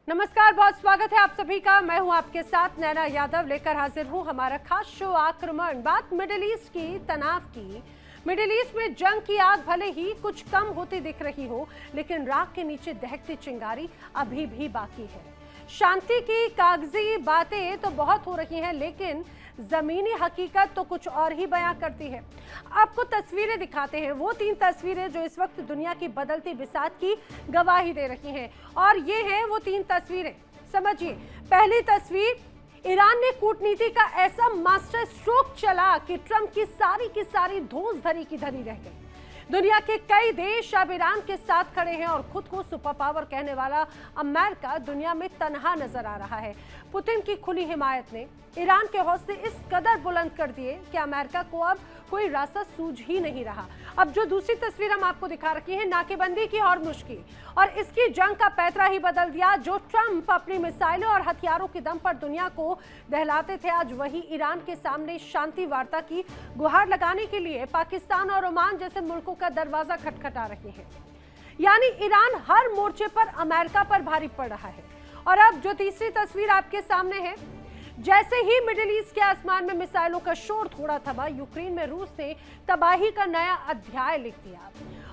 नमस्कार, बहुत स्वागत है आप सभी का। मैं हूं आपके साथ नैना यादव, लेकर हाजिर हूं हमारा खास शो आक्रमण। बात मिडिल ईस्ट की, तनाव की। मिडिल ईस्ट में जंग की आग भले ही कुछ कम होती दिख रही हो, लेकिन राख के नीचे दहकती चिंगारी अभी भी बाकी है। शांति की कागजी बातें तो बहुत हो रही हैं, लेकिन जमीनी हकीकत तो कुछ और ही बयां करती है। आपको तस्वीरें दिखाते हैं, वो 3 तस्वीरें जो इस वक्त दुनिया की बदलती बिसात की गवाही दे रही हैं। और ये हैं वो 3 तस्वीरें। समझिए, पहली तस्वीर, ईरान ने कूटनीति का ऐसा मास्टर स्ट्रोक चला कि ट्रंप की सारी धौंस धरी की धरी रह गई। दुनिया के कई देश अब ईरान के साथ खड़े हैं और खुद को सुपर पावर कहने वाला अमेरिका दुनिया में तन्हा नजर आ रहा है। पुतिन की खुली हिमायत ने ईरान के हौसले इस कदर बुलंद कर दिए कि अमेरिका को अब कोई रास्ता सूझ ही नहीं रहा। अब जो दूसरी तस्वीर हम आपको दिखा रखी है, नाकेबंदी की हॉर्मुज़ की, और इसकी जंग का पैतरा ही बदल दिया। जो ट्रंप अपनी मिसाइलों और हथियारों के दम पर दुनिया को दहलाते थे, आज वही ईरान के सामने शांति वार्ता की गुहार लगाने के लिए पाकिस्तान और ओमान जैसे मुल्कों का दरवाजा खटखटा रहे हैं। यानी ईरान हर मोर्चे पर अमेरिका पर भारी पड़ रहा है। और अब जो तीसरी तस्वीर आपके सामने है, जैसे ही मिडिल ईस्ट के आसमान में मिसाइलों का शोर थोड़ा थमा, यूक्रेन में रूस ने तबाही का नया अध्याय लिख दिया।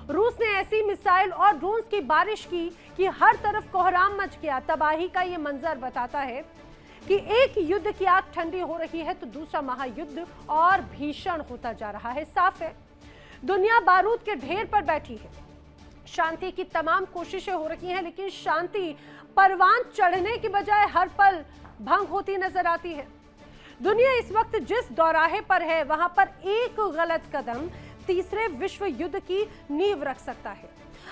रूस ने ऐसी मिसाइल और ड्रोन्स की बारिश की कि हर तरफ कोहराम मच गया। तबाही का ये मंजर बताता है कि एक युद्ध की आग ठंडी हो रही है तो दूसरा महायुद्ध और भीषण होता जा रहा है। साफ है, दुनिया बारूद के ढेर पर बैठी है। शांति की तमाम कोशिशें हो रही हैं, लेकिन शांति परवान चढ़ने की बजाय हर पल भंग होती नजर आती है। दुनिया इस वक्त जिस दौराहे पर है, वहां पर एक गलत कदम तीसरे विश्व युद्ध की नींव रख सकता है।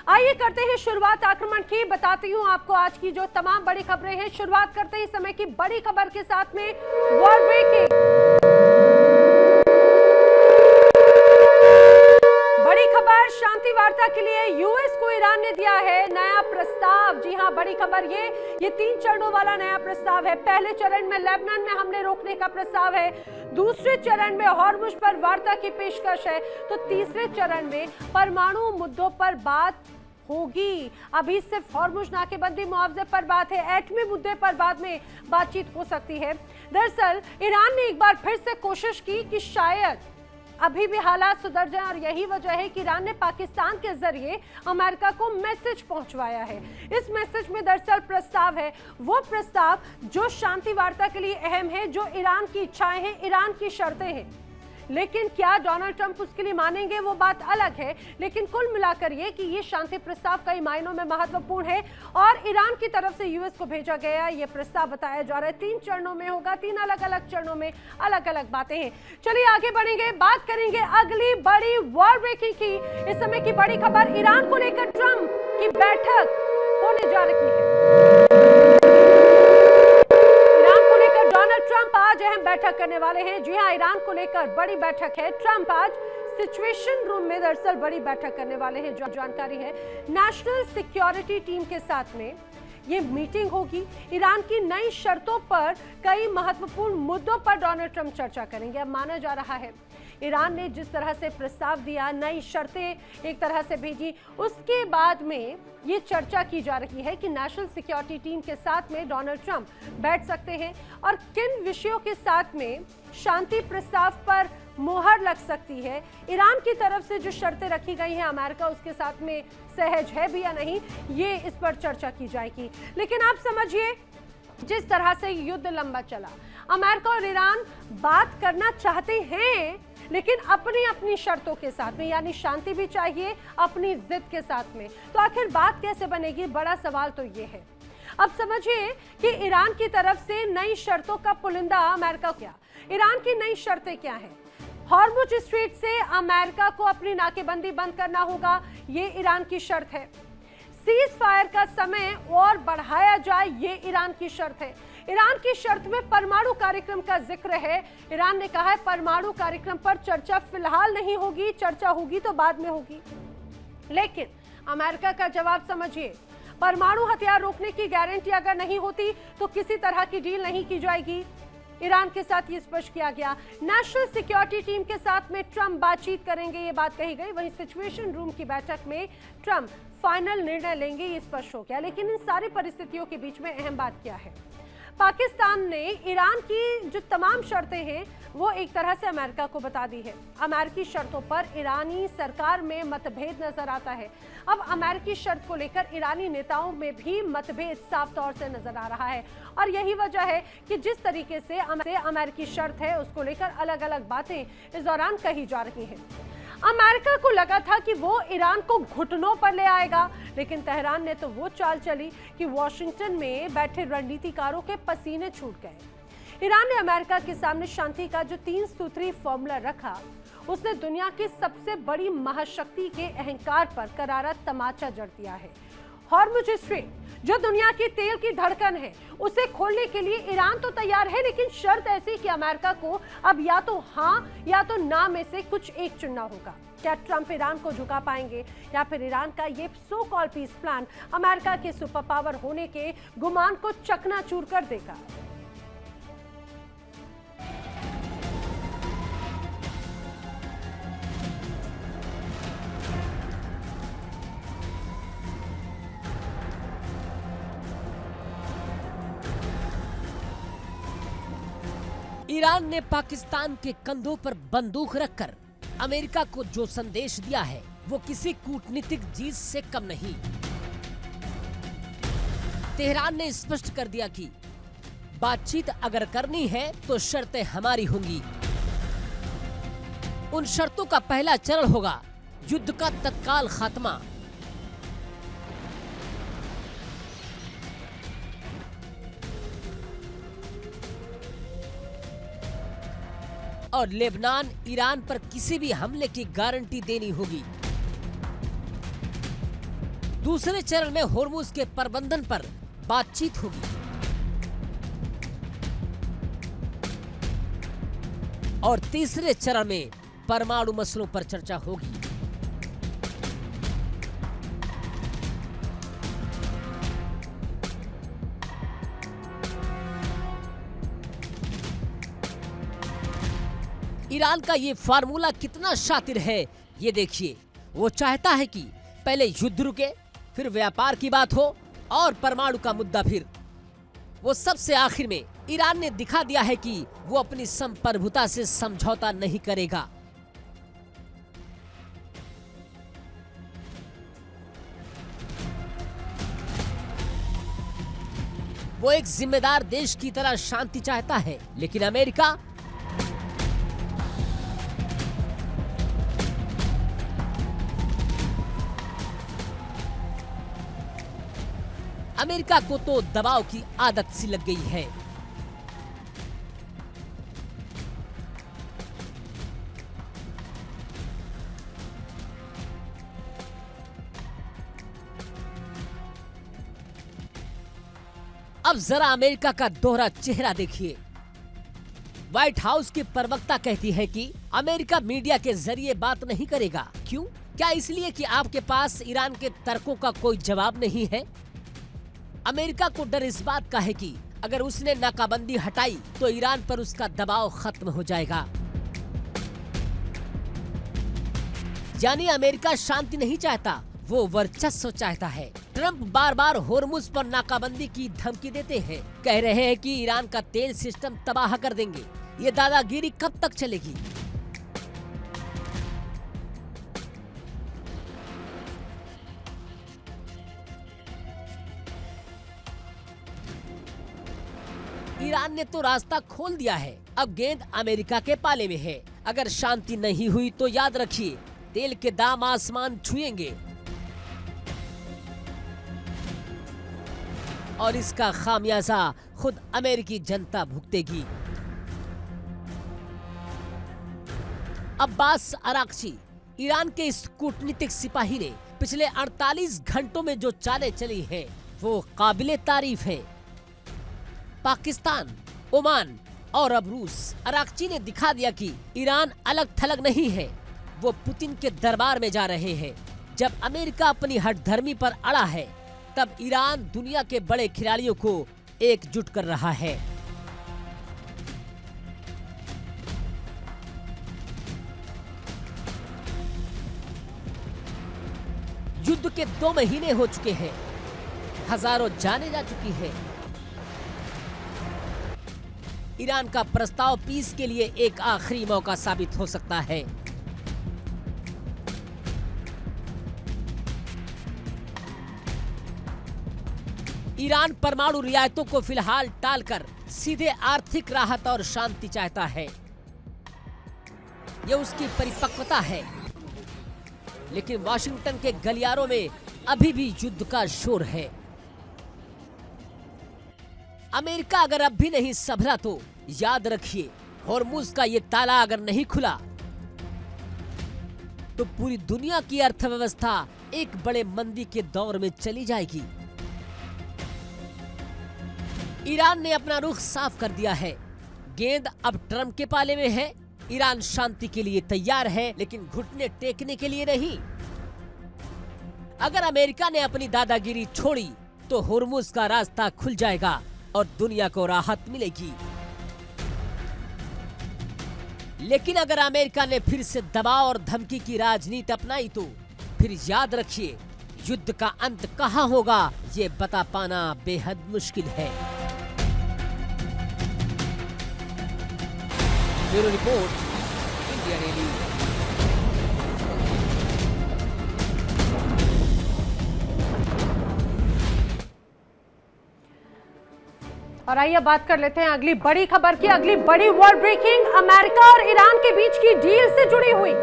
आइए करते हैं शुरुआत आक्रमण की। बताती हूं आपको आज की जो तमाम बड़ी खबरें हैं। शुरुआत करते हैं इस समय की बड़ी खबर के साथ में। वर्ल्ड ब्रेकिंग बड़ी खबर, शांति वार्ता के लिए यूएस को ईरान ने दिया है नया प्रस्ताव। जी हां, बड़ी खबर ये 3 चरणों वाला नया प्रस्ताव है। पहले चरण में लेबनान में हमले रोकने का प्रस्ताव है, दूसरे चरण में हॉर्मुज़ पर वार्ता की पेशकश है, तो तीसरे चरण में परमाणु मुद्दों पर बात होगी। अभी सिर्फ हॉर्मुज़ नाकेबंदी मुआवजे पर बात है, एटमी मुद्दे पर बाद में बातचीत हो सकती है। दरअसल ईरान ने एक बार फिर से कोशिश की कि शायद अभी भी हालात सुधर जाए, और यही वजह है कि ईरान ने पाकिस्तान के जरिए अमेरिका को मैसेज पहुंचवाया है। इस मैसेज में दरअसल प्रस्ताव है, वो प्रस्ताव जो शांति वार्ता के लिए अहम है, जो ईरान की इच्छाएं हैं, ईरान की शर्तें हैं। लेकिन क्या डोनाल्ड ट्रंप उसके लिए मानेंगे, वो बात अलग है। लेकिन कुल मिलाकर ये कि ये शांति प्रस्ताव कई मायनों में महत्वपूर्ण है और ईरान की तरफ से यूएस को भेजा गया ये प्रस्ताव बताया जा रहा है 3 चरणों में होगा। 3 अलग अलग चरणों में अलग अलग बातें हैं। चलिए आगे बढ़ेंगे, बात करेंगे अगली बड़ी वर्ल्ड ब्रेकिंग की। इस समय की बड़ी खबर, ईरान को लेकर ट्रंप की बैठक होने जा रही है। ट्रंप आज अहम बैठक करने वाले हैं। जी हां, ईरान को लेकर बड़ी बैठक है। ट्रंप आज सिचुएशन रूम में दरअसल बड़ी बैठक करने वाले हैं। जो जानकारी है, नेशनल सिक्योरिटी टीम के साथ में ये मीटिंग होगी। ईरान की नई शर्तों पर, कई महत्वपूर्ण मुद्दों पर डोनाल्ड ट्रंप चर्चा करेंगे। अब माना जा रहा है ईरान ने जिस तरह से प्रस्ताव दिया, नई शर्तें एक तरह से भेजी, उसके बाद में ये चर्चा की जा रही है कि नेशनल सिक्योरिटी टीम के साथ में डोनाल्ड ट्रंप बैठ सकते हैं और किन विषयों के साथ में शांति प्रस्ताव पर मोहर लग सकती है। ईरान की तरफ से जो शर्तें रखी गई हैं, अमेरिका उसके साथ में सहज है भी या नहीं, ये इस पर चर्चा की जाएगी। लेकिन आप समझिए, जिस तरह से युद्ध लंबा चला, अमेरिका और ईरान बात करना चाहते हैं, लेकिन अपनी अपनी शर्तों के साथ में, यानी शांति भी चाहिए अपनी जिद के साथ में। तो आखिर बात कैसे बनेगी, बड़ा सवाल तो ये है। अब समझिए कि ईरान की तरफ से नई शर्तों का पुलिंदा अमेरिका क्या, ईरान की नई शर्तें क्या हैं। हॉर्मुज़ स्ट्रेट से अमेरिका को अपनी नाकेबंदी बंद करना होगा, ये ईरान की शर्त है। सीज फायर का समय और बढ़ाया जाए, ये ईरान की शर्त है। ईरान की शर्त में परमाणु कार्यक्रम का जिक्र है। ईरान ने कहा है परमाणु कार्यक्रम पर चर्चा फिलहाल नहीं होगी, चर्चा होगी तो बाद में होगी। लेकिन अमेरिका का जवाब समझिए, परमाणु हथियार रोकने की गारंटी अगर नहीं होती तो किसी तरह की डील नहीं की जाएगी। ईरान के साथ ये स्पष्ट किया गया। नेशनल सिक्योरिटी टीम के साथ में ट्रंप बातचीत करेंगे, ये बात कही गई। वहीं सिचुएशन रूम की बैठक में ट्रंप फाइनल निर्णय लेंगे, ये स्पष्ट हो गया। लेकिन इन सारी परिस्थितियों के बीच में अहम बात क्या है? पाकिस्तान ने ईरान की जो तमाम शर्तें हैं वो एक तरह से अमेरिका को बता दी है। अमेरिकी शर्तों पर ईरानी सरकार में मतभेद नजर आता है। अब अमेरिकी शर्त को लेकर ईरानी नेताओं में भी मतभेद साफ तौर से नजर आ रहा है और यही वजह है कि जिस तरीके से अमेरिकी शर्त है उसको लेकर अलग अलग बातें इस दौरान कही जा रही हैं। अमेरिका को लगा था कि वो ईरान को घुटनों पर ले आएगा, लेकिन तेहरान ने तो वो चाल चली कि वॉशिंगटन में बैठे रणनीतिकारों के पसीने छूट गए। ईरान ने अमेरिका के सामने शांति का जो 3 सूत्री फॉर्मूला रखा, उसने दुनिया की सबसे बड़ी महाशक्ति के अहंकार पर करारा तमाचा जड़ दिया है। हॉर्मुज स्ट्रेट, जो दुनिया की तेल की धड़कन है, उसे खोलने के लिए ईरान तो तैयार है, लेकिन शर्त ऐसी कि अमेरिका को अब या तो हाँ या तो ना में से कुछ एक चुनना होगा। क्या ट्रंप ईरान को झुका पाएंगे या फिर ईरान का ये so called peace plan America के सुपर पावर होने के गुमान को चकनाचूर कर देगा? ईरान ने पाकिस्तान के कंधों पर बंदूक रखकर अमेरिका को जो संदेश दिया है वो किसी कूटनीतिक जीत से कम नहीं। तेहरान ने स्पष्ट कर दिया कि बातचीत अगर करनी है तो शर्तें हमारी होंगी। उन शर्तों का पहला चरण होगा युद्ध का तत्काल खात्मा। और लेबनान, ईरान पर किसी भी हमले की गारंटी देनी होगी। दूसरे चरण में होर्मुज के प्रबंधन पर बातचीत होगी और तीसरे चरण में परमाणु मसलों पर चर्चा होगी। ईरान का ये फार्मूला कितना शातिर है ये देखिए। वो चाहता है कि पहले युद्ध रुके, फिर व्यापार की बात हो और परमाणु का मुद्दा फिर। वो सबसे आखिर में ईरान ने दिखा दिया है कि वो अपनी संप्रभुता से समझौता नहीं करेगा। वो एक जिम्मेदार देश की तरह शांति चाहता है, लेकिन अमेरिका को तो दबाव की आदत सी लग गई है। अब जरा अमेरिका का दोहरा चेहरा देखिए। व्हाइट हाउस की प्रवक्ता कहती है कि अमेरिका मीडिया के जरिए बात नहीं करेगा। क्यों? क्या इसलिए कि आपके पास ईरान के तर्कों का कोई जवाब नहीं है? अमेरिका को डर इस बात का है कि अगर उसने नाकाबंदी हटाई तो ईरान पर उसका दबाव खत्म हो जाएगा। यानी अमेरिका शांति नहीं चाहता, वो वर्चस्व चाहता है। ट्रंप बार बार होर्मुज पर नाकाबंदी की धमकी देते हैं, कह रहे हैं कि ईरान का तेल सिस्टम तबाह कर देंगे। ये दादागिरी कब तक चलेगी? ईरान ने तो रास्ता खोल दिया है, अब गेंद अमेरिका के पाले में है। अगर शांति नहीं हुई तो याद रखिए, तेल के दाम आसमान छुएंगे और इसका खामियाजा खुद अमेरिकी जनता भुगतेगी। अब्बास अराक्ची, ईरान के इस कूटनीतिक सिपाही ने पिछले 48 घंटों में जो चालें चली हैं, वो काबिले तारीफ है। पाकिस्तान, ओमान और अब रूस। अराक्ची ने दिखा दिया कि ईरान अलग थलग नहीं है, वो पुतिन के दरबार में जा रहे हैं। जब अमेरिका अपनी हठधर्मी पर अड़ा है, तब ईरान दुनिया के बड़े खिलाड़ियों को एकजुट कर रहा है। युद्ध के 2 महीने हो चुके हैं, हजारों जानें जा चुकी है। ईरान का प्रस्ताव पीस के लिए एक आखिरी मौका साबित हो सकता है। ईरान परमाणु रियायतों को फिलहाल टालकर सीधे आर्थिक राहत और शांति चाहता है। यह उसकी परिपक्वता है, लेकिन वाशिंगटन के गलियारों में अभी भी युद्ध का शोर है। अमेरिका अगर अब भी नहीं संभला तो याद रखिए, होर्मुज का ये ताला अगर नहीं खुला तो पूरी दुनिया की अर्थव्यवस्था एक बड़े मंदी के दौर में चली जाएगी। ईरान ने अपना रुख साफ कर दिया है। गेंद अब ट्रंप के पाले में है। ईरान शांति के लिए तैयार है, लेकिन घुटने टेकने के लिए नहीं। अगर अमेरिका ने अपनी दादागिरी छोड़ी तो होर्मुज का रास्ता खुल जाएगा और दुनिया को राहत मिलेगी। लेकिन अगर अमेरिका ने फिर से दबाव और धमकी की राजनीति अपनाई तो फिर याद रखिए, युद्ध का अंत कहां होगा ये बता पाना बेहद मुश्किल है। Bureau report, India daily. और आइए बात कर लेते हैं अगली बड़ी खबर की। अगली बड़ी वर्ल्ड ब्रेकिंग, अमेरिका और ईरान के बीच की डील से जुड़ी हुई।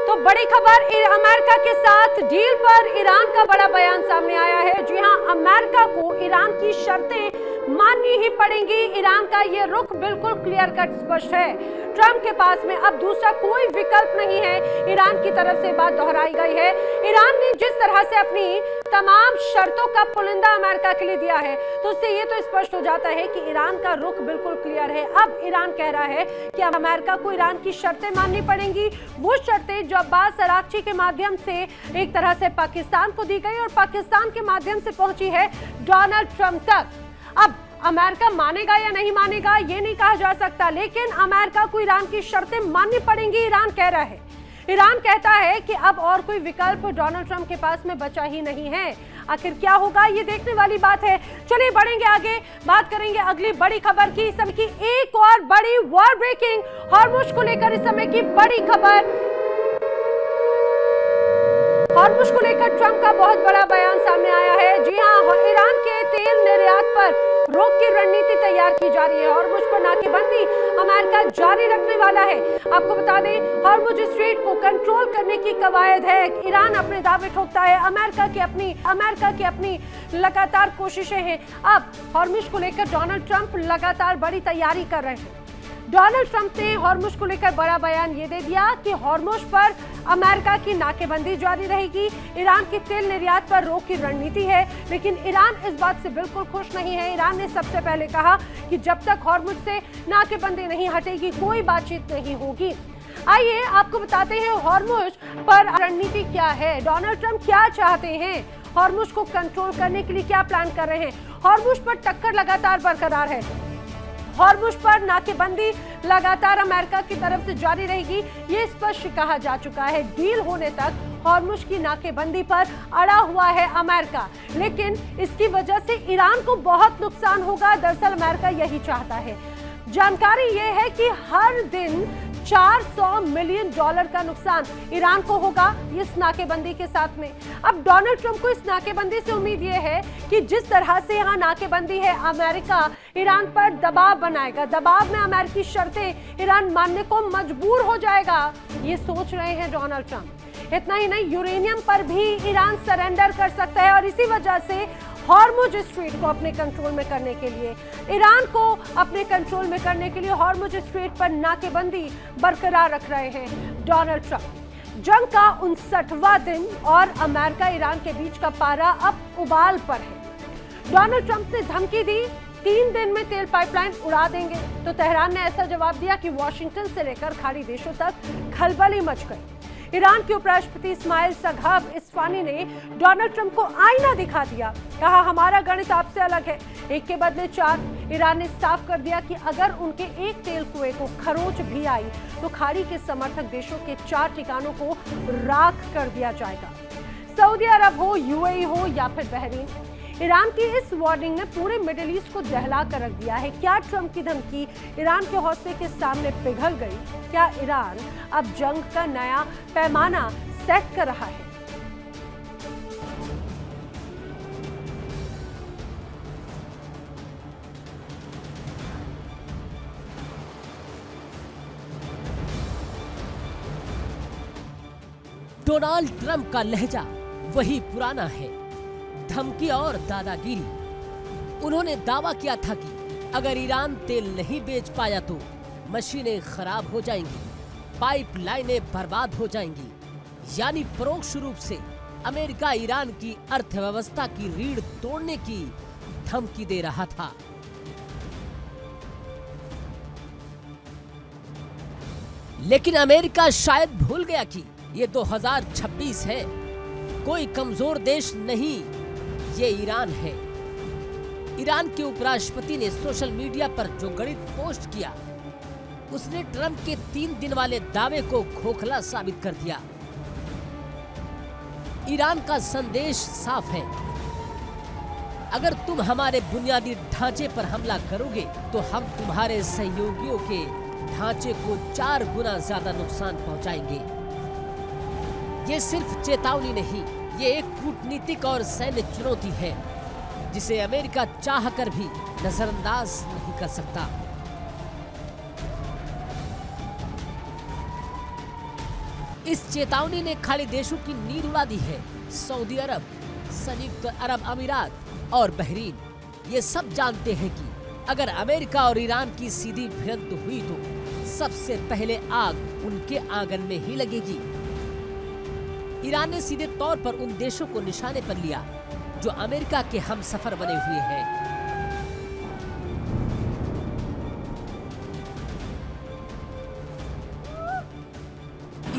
तो बड़ी खबर, अमेरिका के साथ डील पर ईरान का बड़ा बयान सामने आया है। जी हां, अमेरिका को ईरान की शर्तें माननी ही पड़ेंगी। ईरान का ये रुख बिल्कुल क्लियर कट स्पष्ट है। ट्रंप के पास में अब दूसरा कोई विकल्प नहीं है। ईरान की तरफ से बात दोहराई गई है। ईरान ने जिस तरह से अपनी तमाम शर्तों का पुलिंदा अमेरिका के लिए दिया है, तो उससे ये तो स्पष्ट हो जाता है कि ईरान का रुख बिल्कुल क्लियर है। अब ईरान कह रहा है कि अब अमेरिका को ईरान की शर्तें माननी पड़ेंगी। वो शर्तें जो अब्बास अराक्ची के माध्यम से एक तरह से पाकिस्तान को दी गई और पाकिस्तान के माध्यम से पहुंची है डोनाल्ड ट्रंप तक। अब अमेरिका मानेगा या नहीं मानेगा ये नहीं कहा जा सकता, लेकिन अमेरिका को ईरान की शर्तें माननी पड़ेंगी, ईरान कह रहा है। ईरान कहता है कि अब और कोई विकल्प डोनाल्ड ट्रंप के पास में बचा ही नहीं है। आखिर क्या होगा ये देखने वाली बात है। चलिए बढ़ेंगे आगे, बात करेंगे अगली बड़ी खबर की। इस समय की एक और बड़ी वर्ल्ड ब्रेकिंग, हॉर्मुज को लेकर इस समय की बड़ी खबर। हॉर्मुज को लेकर ट्रंप का बहुत बड़ा बयान सामने आया है। जी हां, ईरान के तेल निर्यात पर रोक की रणनीति तैयार की जा रही है। हॉर्मुज पर नाकेबंदी अमेरिका जारी रखने वाला है। आपको बता दें, हॉर्मुज स्ट्रेट को कंट्रोल करने की कवायद है। ईरान अपने दावे ठोकता है, अमेरिका की अपनी लगातार कोशिशें हैं। अब हॉर्मुज को लेकर डोनाल्ड ट्रंप लगातार बड़ी तैयारी कर रहे हैं। डोनाल्ड ट्रंप ने हॉर्मुज को लेकर बड़ा बयान ये दे दिया कि हॉर्मुज पर अमेरिका की नाकेबंदी जारी रहेगी। ईरान के तेल निर्यात पर रोक की रणनीति है, लेकिन ईरान इस बात से बिल्कुल खुश नहीं है। ईरान ने सबसे पहले कहा कि जब तक हॉर्मुज से नाकेबंदी नहीं हटेगी कोई बातचीत नहीं होगी। आइए आपको बताते हैं हॉर्मुज पर रणनीति क्या है, डोनाल्ड ट्रंप क्या चाहते हैं, हॉर्मुज को कंट्रोल करने के लिए क्या प्लान कर रहे हैं। हॉर्मुज पर टक्कर लगातार बरकरार है। हॉर्मुज पर नाकेबंदी लगातार अमेरिका की तरफ से जारी रहेगी, ये स्पष्ट कहा जा चुका है। डील होने तक हॉर्मुज की नाकेबंदी पर अड़ा हुआ है अमेरिका, लेकिन इसकी वजह से ईरान को बहुत नुकसान होगा। दरअसल अमेरिका यही चाहता है। जानकारी ये है कि हर दिन $400 मिलियन का नुकसान ईरान को होगा इस नाकेबंदी के साथ में। अब डोनाल्ड ट्रंप को इस नाकेबंदी से उम्मीद ये है कि जिस तरह से यहाँ नाकेबंदी है, अमेरिका ईरान पर दबाव बनाएगा, दबाव में अमेरिकी शर्तें ईरान मानने को मजबूर हो जाएगा, ये सोच रहे हैं डोनाल्ड ट्रंप। इतना ही नहीं, यूरेनियम पर भी ईरान सरेंडर कर सकता है और इसी वजह से हॉर्मुज स्ट्रेट को अपने कंट्रोल में करने के लिए, ईरान को अपने कंट्रोल में करने के लिए हॉर्मुज स्ट्रेट पर नाकेबंदी बरकरार रख रहे हैं डोनाल्ड ट्रंप। जंग का 59वां दिन और अमेरिका ईरान के बीच का पारा अब उबाल पर है। डोनाल्ड ट्रंप ने धमकी दी 3 दिन में तेल पाइपलाइन उड़ा देंगे, तो तेहरान ने ऐसा जवाब दिया कि वॉशिंगटन से लेकर खाड़ी देशों तक खलबली मच गई। ईरान के उपराष्ट्रपति इस्माइल सघाब इस्फानी ने डोनाल्ड ट्रंप को आईना दिखा दिया, कहा हमारा गणित आपसे अलग है, एक के बदले 4। ईरान ने साफ कर दिया कि अगर उनके एक तेल कुएं को खरोंच भी आई तो खाड़ी के समर्थक देशों के 4 ठिकानों को राख कर दिया जाएगा। सऊदी अरब हो, यूएई हो या फिर बहरीन, ईरान की इस वार्निंग ने पूरे मिडिल ईस्ट को दहला कर रख दिया है। क्या ट्रंप की धमकी ईरान के हौसले के सामने पिघल गई? क्या ईरान अब जंग का नया पैमाना सेट कर रहा है? डोनाल्ड ट्रंप का लहजा वही पुराना है, धमकी और दादागिरी। उन्होंने दावा किया था कि अगर ईरान तेल नहीं बेच पाया तो मशीनें खराब हो जाएंगी, पाइपलाइनें बर्बाद हो जाएंगी। यानी परोक्ष रूप से अमेरिका ईरान की अर्थव्यवस्था की रीढ़ तोड़ने की धमकी दे रहा था। लेकिन अमेरिका शायद भूल गया कि ये 2026 है, कोई कमजोर देश नहीं, ये ईरान है। ईरान के उपराष्ट्रपति ने सोशल मीडिया पर जो गणित पोस्ट किया, उसने ट्रंप के 3 दिन वाले दावे को खोखला साबित कर दिया। ईरान का संदेश साफ है, अगर तुम हमारे बुनियादी ढांचे पर हमला करोगे तो हम तुम्हारे सहयोगियों के ढांचे को 4 गुना ज्यादा नुकसान पहुंचाएंगे। ये सिर्फ चेतावनी नहीं, ये एक कूटनीतिक और सैन्य चुनौती है जिसे अमेरिका चाहकर भी नजरअंदाज नहीं कर सकता। इस चेतावनी ने खाड़ी देशों की नींद उड़ा दी है। सऊदी अरब, संयुक्त अरब अमीरात और बहरीन, ये सब जानते हैं कि अगर अमेरिका और ईरान की सीधी भिड़ंत हुई तो सबसे पहले आग उनके आंगन में ही लगेगी। ईरान ने सीधे तौर पर उन देशों को निशाने पर लिया जो अमेरिका के हमसफर बने हुए हैं।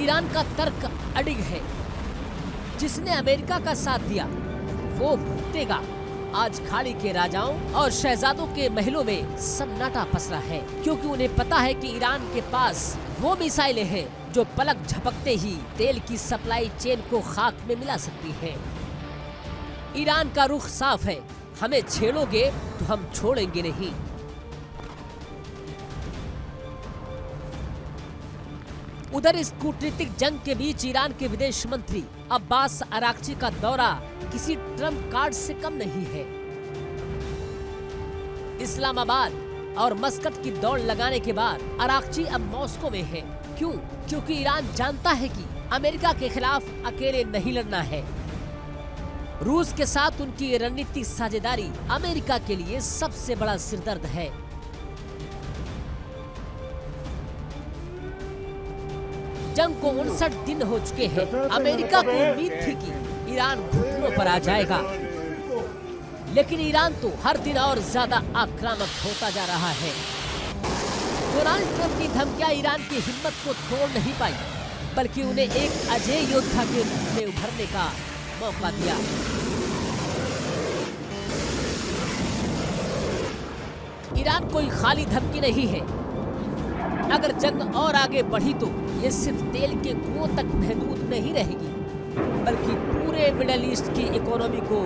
ईरान का तर्क अडिग है, जिसने अमेरिका का साथ दिया वो भुगतेगा। आज खाड़ी के राजाओं और शहजादों के महलों में सन्नाटा पसरा है, क्योंकि उन्हें पता है कि ईरान के पास वो मिसाइलें हैं जो पलक झपकते ही तेल की सप्लाई चेन को खाक में मिला सकती हैं। ईरान का रुख साफ है, हमें छेड़ोगे तो हम छोड़ेंगे नहीं। उधर इस कूटनीतिक जंग के बीच ईरान के विदेश मंत्री अब्बास अराक्ची का दौरा किसी ट्रंप कार्ड से कम नहीं है। इस्लामाबाद और मस्कत की दौड़ लगाने के बाद अराक्ची अब मॉस्को में है। क्यों? क्योंकि ईरान जानता है कि अमेरिका के खिलाफ अकेले नहीं लड़ना है। रूस के साथ उनकी रणनीतिक साझेदारी अमेरिका के लिए सबसे बड़ा सिरदर्द है। जंग को 59 दिन हो चुके हैं। अमेरिका को उम्मीद थी कि ईरान घुटनों पर आ जाएगा, लेकिन ईरान तो हर दिन और ज्यादा आक्रामक होता जा रहा है। डोनाल्ड ट्रंप की धमकियां ईरान की हिम्मत को तोड़ नहीं पाई, बल्कि उन्हें एक अजय योद्धा के रूप में उभरने का मौका दिया। ईरान कोई खाली धमकी नहीं है। अगर जंग और आगे बढ़ी तो ये सिर्फ तेल के कुओं तक महदूद नहीं रहेगी, बल्कि पूरे मिडिल ईस्ट की इकोनॉमी को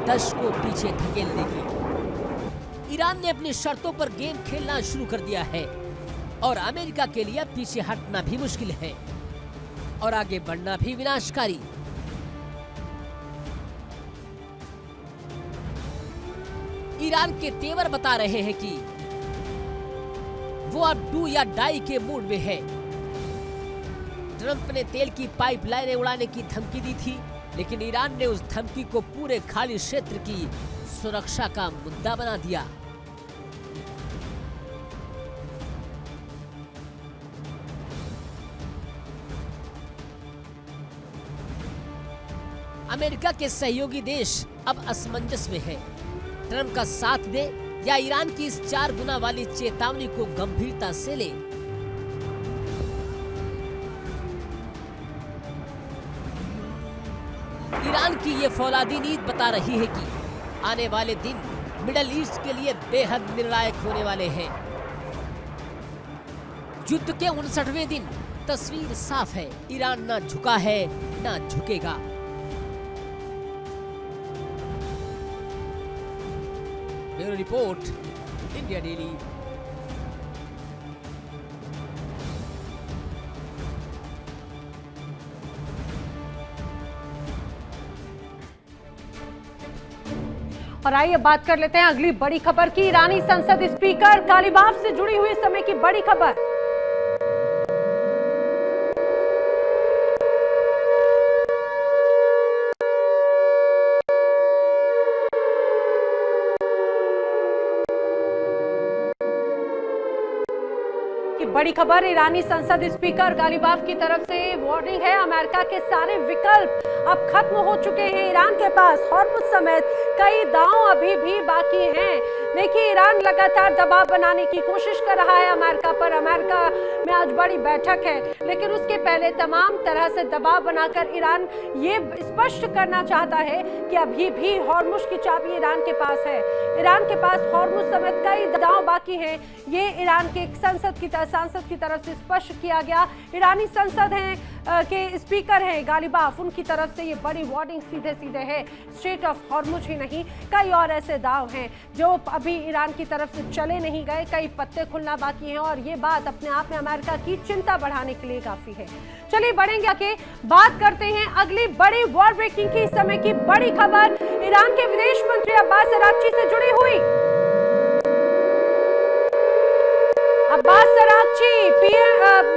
दशकों पीछे धकेल देगी। ईरान ने अपनी शर्तों पर गेम खेलना शुरू कर दिया है और अमेरिका के लिए पीछे हटना भी मुश्किल है और आगे बढ़ना भी विनाशकारी। ईरान के तेवर बता रहे हैं कि वो अब डू या डाई के मूड में है। ट्रंप ने तेल की पाइपलाइनें उड़ाने की धमकी दी थी, लेकिन ईरान ने उस धमकी को पूरे खाड़ी क्षेत्र की सुरक्षा का मुद्दा बना दिया। अमेरिका के सहयोगी देश अब असमंजस में है। ट्रंप का साथ दे या ईरान की इस 4 गुना वाली चेतावनी को गंभीरता से ले। ईरान की ये फौलादी नीति बता रही है कि आने वाले दिन मिडल ईस्ट के लिए बेहद निर्णायक होने वाले हैं। युद्ध के 59वें दिन तस्वीर साफ है, ईरान ना झुका है ना झुकेगा। Bureau report, India daily. और आइए बात कर लेते हैं अगली बड़ी खबर की। ईरानी संसद स्पीकर गालिबाफ से जुड़ी हुई समय की बड़ी खबर। बड़ी खबर, ईरानी संसद स्पीकर गालिबाफ की तरफ से वार्निंग है। अमेरिका के सारे विकल्प अब खत्म हो चुके हैं। ईरान के पास हॉर्मुज़ समेत कई दांव अभी भी बाकी हैं। देखिए, ईरान लगातार दबाव बनाने की कोशिश कर रहा है अमेरिका पर। अमेरिका में आज बड़ी बैठक है, लेकिन उसके पहले तमाम तरह से दबाव बनाकर ईरान ये स्पष्ट करना चाहता है कि अभी भी हॉर्मुज़ की चाबी ईरान के पास है। ईरान के पास हॉर्मुज़ समेत कई दांव बाकी हैं। ये ईरान के सांसद की तरफ से स्पष्ट किया गया। ईरानी संसद के स्पीकर हैं गालिबाफ, उनकी तरफ से ये बड़ी वार्निंग सीधे है। स्ट्रेट ऑफ हॉर्मुज़ ही नहीं, कई और ऐसे दाव हैं जो अभी ईरान की तरफ से चले नहीं गए। कई पत्ते खुलना बाकी हैं और ये बात अपने आप में अमेरिका की चिंता बढ़ाने के लिए काफी है। चलिए बढ़ेंगे आगे, बात करते हैं अगली बड़ी वॉर ब्रेकिंग की समय की बड़ी खबर। ईरान के विदेश मंत्री अब्बास अरागची से जुड़ी हुई। अब्बास अरागची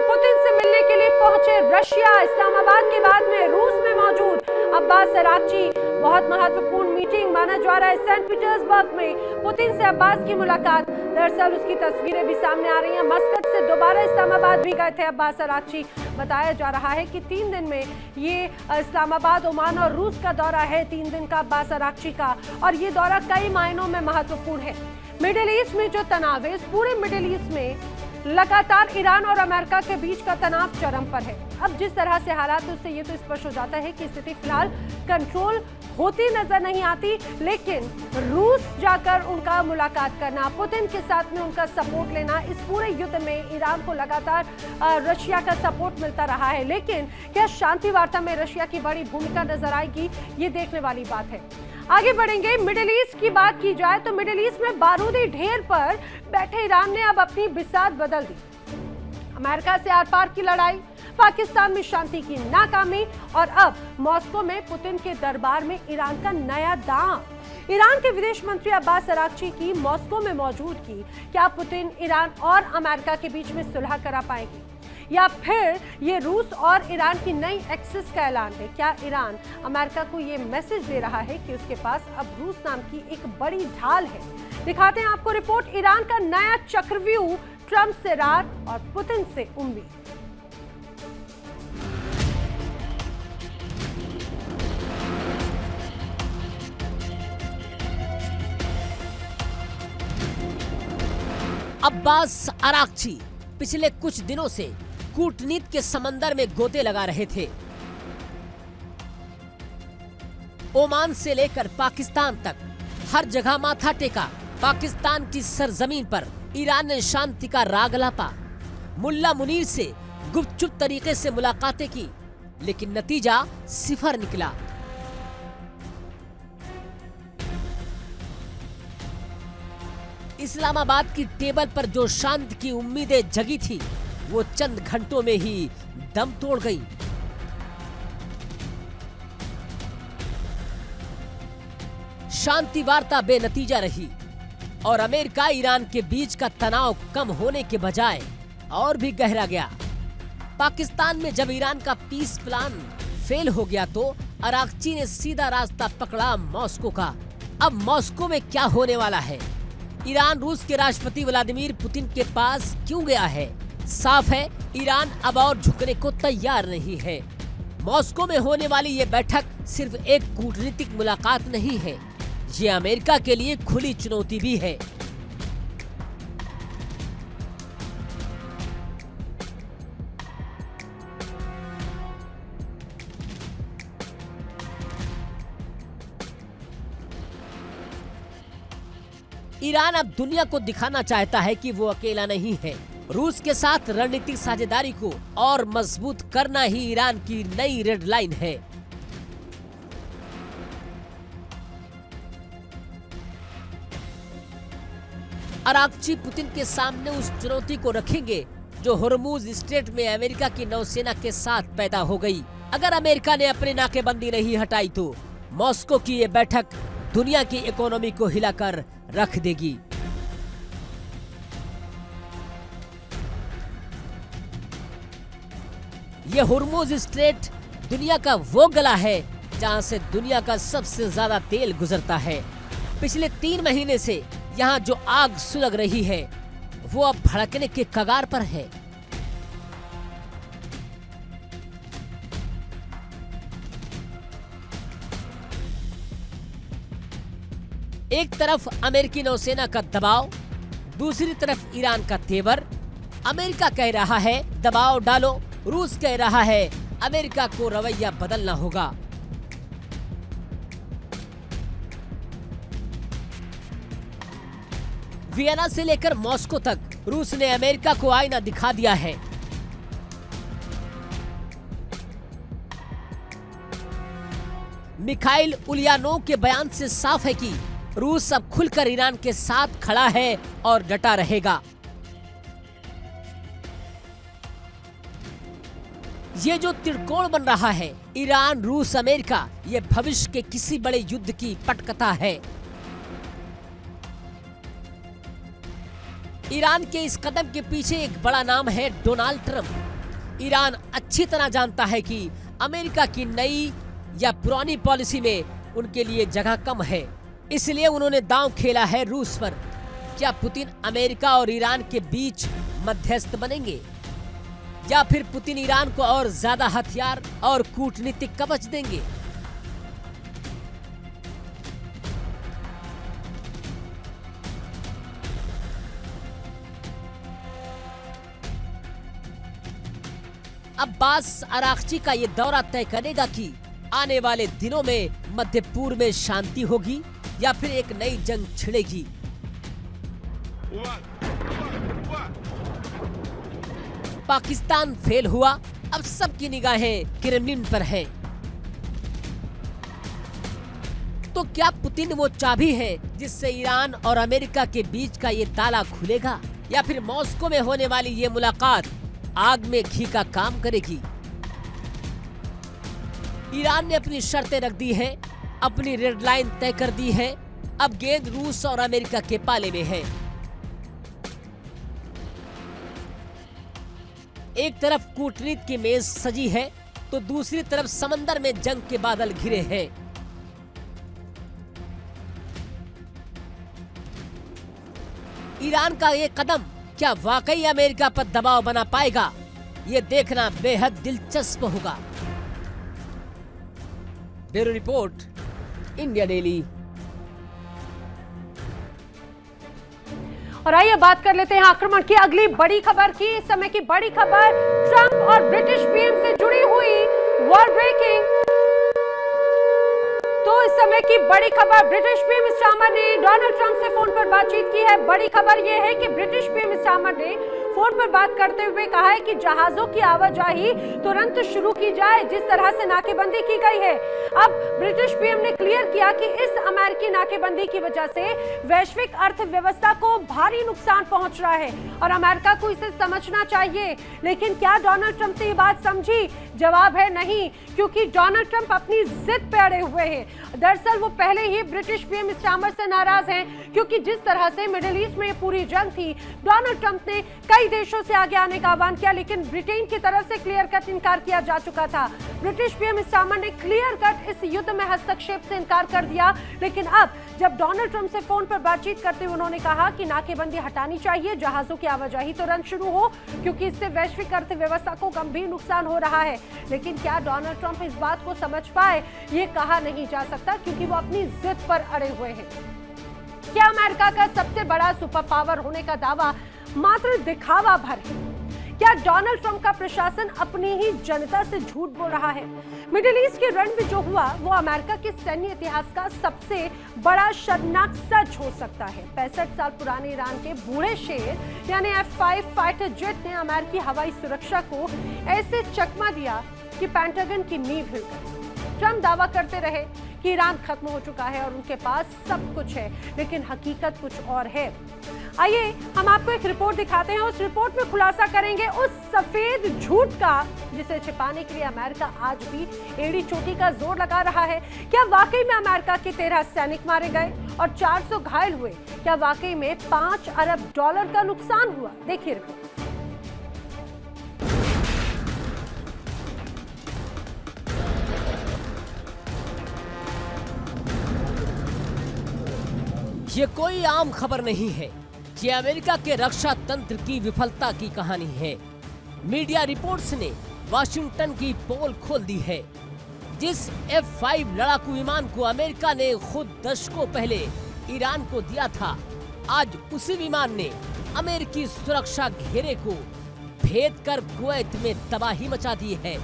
पुतिन से मिलने के लिए पहुंचे रशिया। इस्लामाबाद के बाद में रूस में मौजूद अब्बास अरागची, बहुत महत्वपूर्ण मीटिंग माना जा रहा है सेंट पीटर्सबर्ग में। पुतिन से अब्बास की मुलाकात, दरअसल उसकी तस्वीरें भी सामने आ रही हैं। मस्कत से दोबारा इस्लामाबाद भी गए थे अब्बास अरागची। बताया जा रहा है कि 3 दिन में ये इस्लामाबाद, ओमान और रूस का दौरा है, 3 दिन का अब्बास अरागची का। और ये दौरा कई मायनों में महत्वपूर्ण है। मिडिल ईस्ट में जो तनाव है, इस पूरे मिडिल ईस्ट में लगातार ईरान और अमेरिका के बीच का तनाव चरम पर है। अब जिस तरह से हालात है उससे ये तो स्पष्ट हो जाता है कि स्थिति फिलहाल कंट्रोल होती नजर नहीं आती, लेकिन रूस जाकर उनका मुलाकात करना, पुतिन के साथ में उनका सपोर्ट लेना, इस पूरे युद्ध में ईरान को लगातार रशिया का सपोर्ट मिलता रहा है। लेकिन क्या शांति वार्ता में रशिया की बड़ी भूमिका नजर आएगी, ये देखने वाली बात है। आगे बढ़ेंगे, मिडिल ईस्ट की बात की जाए तो मिडिल ईस्ट में बारूदी ढेर पर बैठे ईरान ने अब अपनी बिसात बदल दी। अमेरिका से आर पार की लड़ाई, पाकिस्तान में शांति की नाकामी और अब मॉस्को में पुतिन के दरबार में ईरान का नया दांव। ईरान के विदेश मंत्री अब्बास अरागची की मॉस्को में मौजूदगी, क्या पुतिन, ईरान और अमेरिका के बीच में सुलह करा पाएंगे या फिर ये रूस और ईरान की नई एक्सिस का ऐलान है? क्या ईरान अमेरिका को ये मैसेज दे रहा है कि उसके पास अब रूस नाम की एक बड़ी ढाल है? दिखाते हैं आपको रिपोर्ट, ईरान का नया चक्रव्यूह, ट्रंप से रार और पुतिन से उम्मीद। अब्बास अरागची पिछले कुछ दिनों से कूटनीति के समंदर में गोते लगा रहे थे। ओमान से लेकर पाकिस्तान तक हर जगह माथा टेका। पाकिस्तान की सरजमीन पर ईरान ने शांति का राग लापा। मुल्ला मुनीर से गुपचुप तरीके से मुलाकातें की, लेकिन नतीजा सिफर निकला। इस्लामाबाद की टेबल पर जो शांति की उम्मीदें जगी थी, वो चंद घंटों में ही दम तोड़ गई। शांति वार्ता बेनतीजा रही और अमेरिका ईरान के बीच का तनाव कम होने के बजाय और भी गहरा गया। पाकिस्तान में जब ईरान का पीस प्लान फेल हो गया तो अरागची ने सीधा रास्ता पकड़ा मॉस्को का। अब मॉस्को में क्या होने वाला है? ईरान रूस के राष्ट्रपति व्लादिमीर पुतिन के पास क्यों गया है? साफ है, ईरान अब और झुकने को तैयार नहीं है। मॉस्को में होने वाली ये बैठक सिर्फ एक कूटनीतिक मुलाकात नहीं है, ये अमेरिका के लिए खुली चुनौती भी है। ईरान अब दुनिया को दिखाना चाहता है कि वो अकेला नहीं है। रूस के साथ रणनीतिक साझेदारी को और मजबूत करना ही ईरान की नई रेड लाइन है। अरागची पुतिन के सामने उस चुनौती को रखेंगे जो होर्मुज स्ट्रेट में अमेरिका की नौसेना के साथ पैदा हो गई। अगर अमेरिका ने अपनी नाकेबंदी नहीं हटाई तो मॉस्को की ये बैठक दुनिया की इकोनॉमी को हिलाकर रख देगी। ये होर्मुज स्ट्रेट दुनिया का वो गला है जहां से दुनिया का सबसे ज्यादा तेल गुजरता है। पिछले 3 महीने से यहाँ जो आग सुलग रही है वो अब भड़कने के कगार पर है। एक तरफ अमेरिकी नौसेना का दबाव, दूसरी तरफ ईरान का तेवर। अमेरिका कह रहा है दबाव डालो, रूस कह रहा है अमेरिका को रवैया बदलना होगा। वियना से लेकर मॉस्को तक रूस ने अमेरिका को आईना दिखा दिया है। मिखाइल उलियानोव के बयान से साफ है कि रूस अब खुलकर ईरान के साथ खड़ा है और डटा रहेगा। ये जो त्रिकोण बन रहा है ईरान, रूस, अमेरिका, ये भविष्य के किसी बड़े युद्ध की पटकथा है। ईरान के इस कदम के पीछे एक बड़ा नाम है डोनाल्ड ट्रंप। ईरान अच्छी तरह जानता है कि अमेरिका की नई या पुरानी पॉलिसी में उनके लिए जगह कम है, इसलिए उन्होंने दांव खेला है रूस पर। क्या पुतिन अमेरिका और ईरान के बीच मध्यस्थ बनेंगे या फिर पुतिन ईरान को और ज्यादा हथियार और कूटनीतिक कवच देंगे? अब्बास अरागची का ये दौरा तय करेगा कि आने वाले दिनों में मध्य पूर्व में शांति होगी या फिर एक नई जंग छिड़ेगी। पाकिस्तान फेल हुआ, अब सबकी निगाहें क्रेमलिन पर हैं। तो क्या पुतिन वो चाबी है जिससे ईरान और अमेरिका के बीच का ये ताला खुलेगा या फिर मॉस्को में होने वाली ये मुलाकात आग में घी का काम करेगी? ईरान ने अपनी शर्तें रख दी हैं, अपनी रेड लाइन तय कर दी है। अब गेंद रूस और अमेरिका के पाले में है। एक तरफ कूटनीति की मेज सजी है तो दूसरी तरफ समंदर में जंग के बादल घिरे हैं। ईरान का ये कदम क्या वाकई अमेरिका पर दबाव बना पाएगा? ये देखना बेहद दिलचस्प होगा। Bureau report, India daily. और आइए बात कर लेते हैं आक्रमण की अगली बड़ी खबर की। इस समय की बड़ी खबर ट्रंप और ब्रिटिश पीएम से जुड़ी हुई वर्ल्ड ब्रेकिंग। तो इस समय की बड़ी खबर, ब्रिटिश पीएम स्टार्मर ने डोनाल्ड ट्रंप से फोन पर बातचीत की है। बड़ी खबर यह है कि ब्रिटिश पीएम स्टार्मर ने फोन पर बात करते हुए कहा है कि जहाजों की आवाजाही तुरंत शुरू की जाए जिस तरह से नाकेबंदी की गई है। अब ब्रिटिश पीएम ने क्लियर किया कि इस अमेरिकी नाकेबंदी की वजह से वैश्विक अर्थव्यवस्था को भारी नुकसान पहुंच रहा है और अमेरिका को इसे समझना चाहिए। लेकिन क्या डोनाल्ड ट्रंप ने ये बात समझी? जवाब है नहीं, क्योंकि डोनाल्ड ट्रंप अपनी जिद पे अड़े हुए हैं। दरअसल वो पहले ही ब्रिटिश पीएम स्टार्मर से नाराज हैं, क्योंकि जिस तरह से मिडिल ईस्ट में पूरी जंग थी, डोनाल्ड ट्रंप ने कई देशों से आगे आने का आह्वान किया, लेकिन ब्रिटेन की तरफ से क्लियर कट इनकार किया जा चुका था। ब्रिटिश पीएम स्टार्मर ने क्लियर कट इस युद्ध में हस्तक्षेप से इनकार कर दिया। लेकिन अब जब डोनाल्ड ट्रंप से फोन पर बातचीत करते हुए उन्होंने कहा कि नाकेबंदी हटानी चाहिए, जहाजों की आवाजाही तुरंत शुरू हो, क्योंकि इससे वैश्विक अर्थव्यवस्था को गंभीर नुकसान हो रहा है। लेकिन क्या डोनाल्ड ट्रंप इस बात को समझ पाए, ये कहा नहीं जा सकता, क्योंकि वो अपनी जिद पर अड़े हुए हैं। क्या अमेरिका का सबसे बड़ा सुपर पावर होने का दावा मात्र दिखावा भर है? क्या डोनाल्ड ट्रंप का प्रशासन अपनी ही जनता से झूठ बोल रहा है? मिडिल ईस्ट के रण में जो हुआ वो अमेरिका के सैन्य इतिहास का सबसे बड़ा शर्मनाक सच हो सकता है। 65 साल पुराने ईरान के बूढ़े शेर यानी F-5 फाइटर जेट ने अमेरिकी हवाई सुरक्षा को ऐसे चकमा दिया कि पेंटागन की नींव हिल गई। ट्रंप दावा करते रहे कि ईरान खत्म हो चुका है और उनके पास सब कुछ है, लेकिन हकीकत कुछ और है। आइए हम आपको एक रिपोर्ट दिखाते हैं। उस रिपोर्ट में खुलासा करेंगे उस सफेद झूठ का जिसे छिपाने के लिए अमेरिका आज भी एड़ी चोटी का जोर लगा रहा है। क्या वाकई में अमेरिका के 13 सैनिक मारे गए और 400 घायल हुए? क्या वाकई में $5 अरब का नुकसान हुआ? देखिए रिपोर्ट। ये कोई आम खबर नहीं है, ये अमेरिका के रक्षा तंत्र की विफलता की कहानी है। मीडिया रिपोर्ट्स ने वाशिंगटन की पोल खोल दी है। जिस F-5 लड़ाकू विमान को अमेरिका ने खुद दशकों पहले ईरान को दिया था, आज उसी विमान ने अमेरिकी सुरक्षा घेरे को भेद कर कुवैत में तबाही मचा दी है।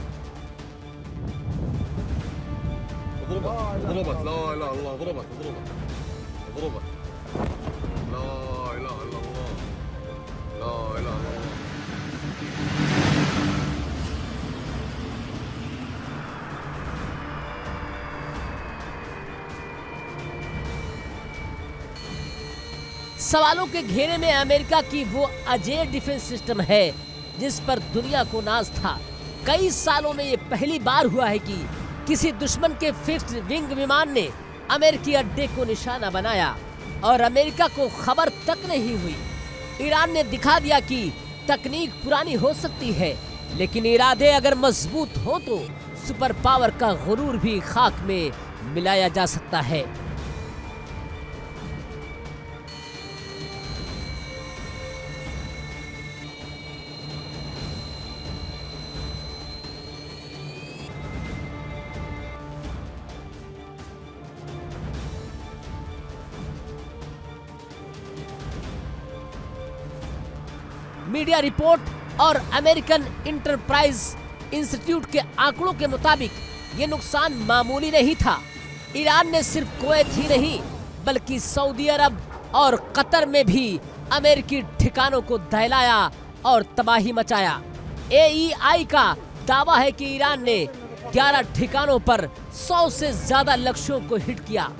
सवालों के घेरे में अमेरिका की वो अजेय डिफेंस सिस्टम है जिस पर दुनिया को नाज था। कई सालों में ये पहली बार हुआ है कि किसी दुश्मन के फिक्स्ड विंग विमान ने अमेरिकी अड्डे को निशाना बनाया और अमेरिका को खबर तक नहीं हुई। ईरान ने दिखा दिया कि तकनीक पुरानी हो सकती है, लेकिन इरादे अगर मजबूत हो तो सुपर पावर का गुरूर भी खाक में मिलाया जा सकता है। मीडिया रिपोर्ट और अमेरिकन इंटरप्राइज इंस्टीट्यूट के आंकड़ों के मुताबिक ये नुकसान मामूली नहीं था। ईरान ने सिर्फ कुवैत ही नहीं बल्कि सऊदी अरब और कतर में भी अमेरिकी ठिकानों को दहलाया और तबाही मचाया। AEI का दावा है कि ईरान ने 11 ठिकानों पर 100 से ज्यादा लक्ष्यों को हिट किया।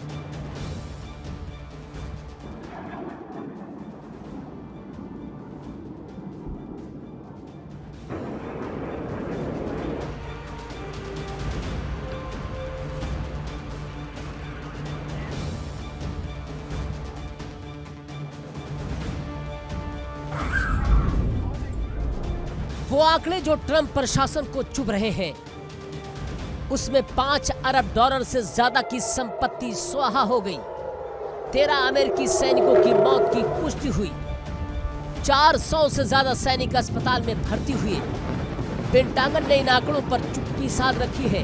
वो आंकड़े जो ट्रंप प्रशासन को चुभ रहे हैं, उसमें $5 अरब से ज्यादा की संपत्ति स्वाहा हो गई। 13 अमेरिकी सैनिकों की मौत की पुष्टि हुई। 400 से ज्यादा सैनिक अस्पताल में भर्ती हुए। पेंटागन ने इन आंकड़ों पर चुप्पी साध रखी है।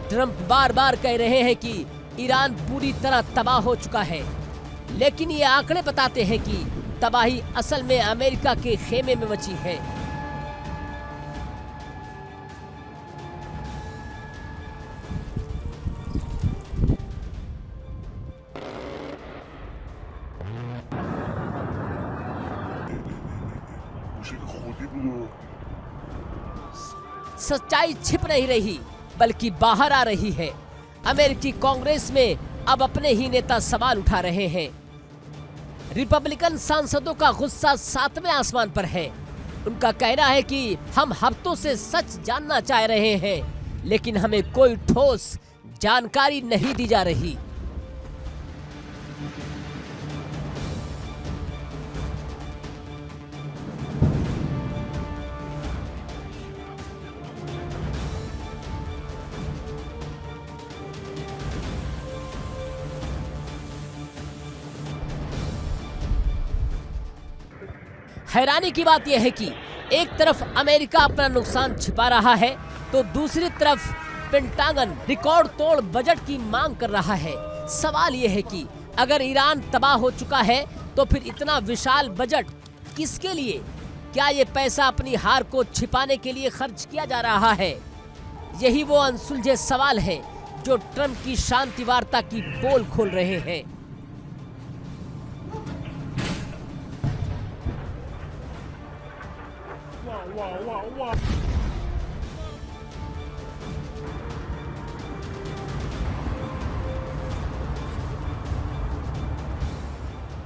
ट्रंप बार बार कह रहे हैं कि ईरान पूरी तरह तबाह हो चुका है, लेकिन ये आंकड़े बताते हैं कि तबाही असल में अमेरिका के खेमे में मची है। सच्चाई छिप नहीं रही बल्कि बाहर आ रही है। अमेरिकी कांग्रेस में अब अपने ही नेता सवाल उठा रहे हैं। रिपब्लिकन सांसदों का गुस्सा 7वें आसमान पर है। उनका कहना है कि हम हफ्तों से सच जानना चाह रहे हैं, लेकिन हमें कोई ठोस जानकारी नहीं दी जा रही। हैरानी की बात यह है कि एक तरफ अमेरिका अपना नुकसान छिपा रहा है तो दूसरी तरफ पेंटागन रिकॉर्ड तोड़ बजट की मांग कर रहा है। सवाल यह है कि अगर ईरान तबाह हो चुका है तो फिर इतना विशाल बजट किसके लिए? क्या ये पैसा अपनी हार को छिपाने के लिए खर्च किया जा रहा है? यही वो अनसुलझे सवाल है जो ट्रंप की शांति वार्ता की पोल खोल रहे हैं।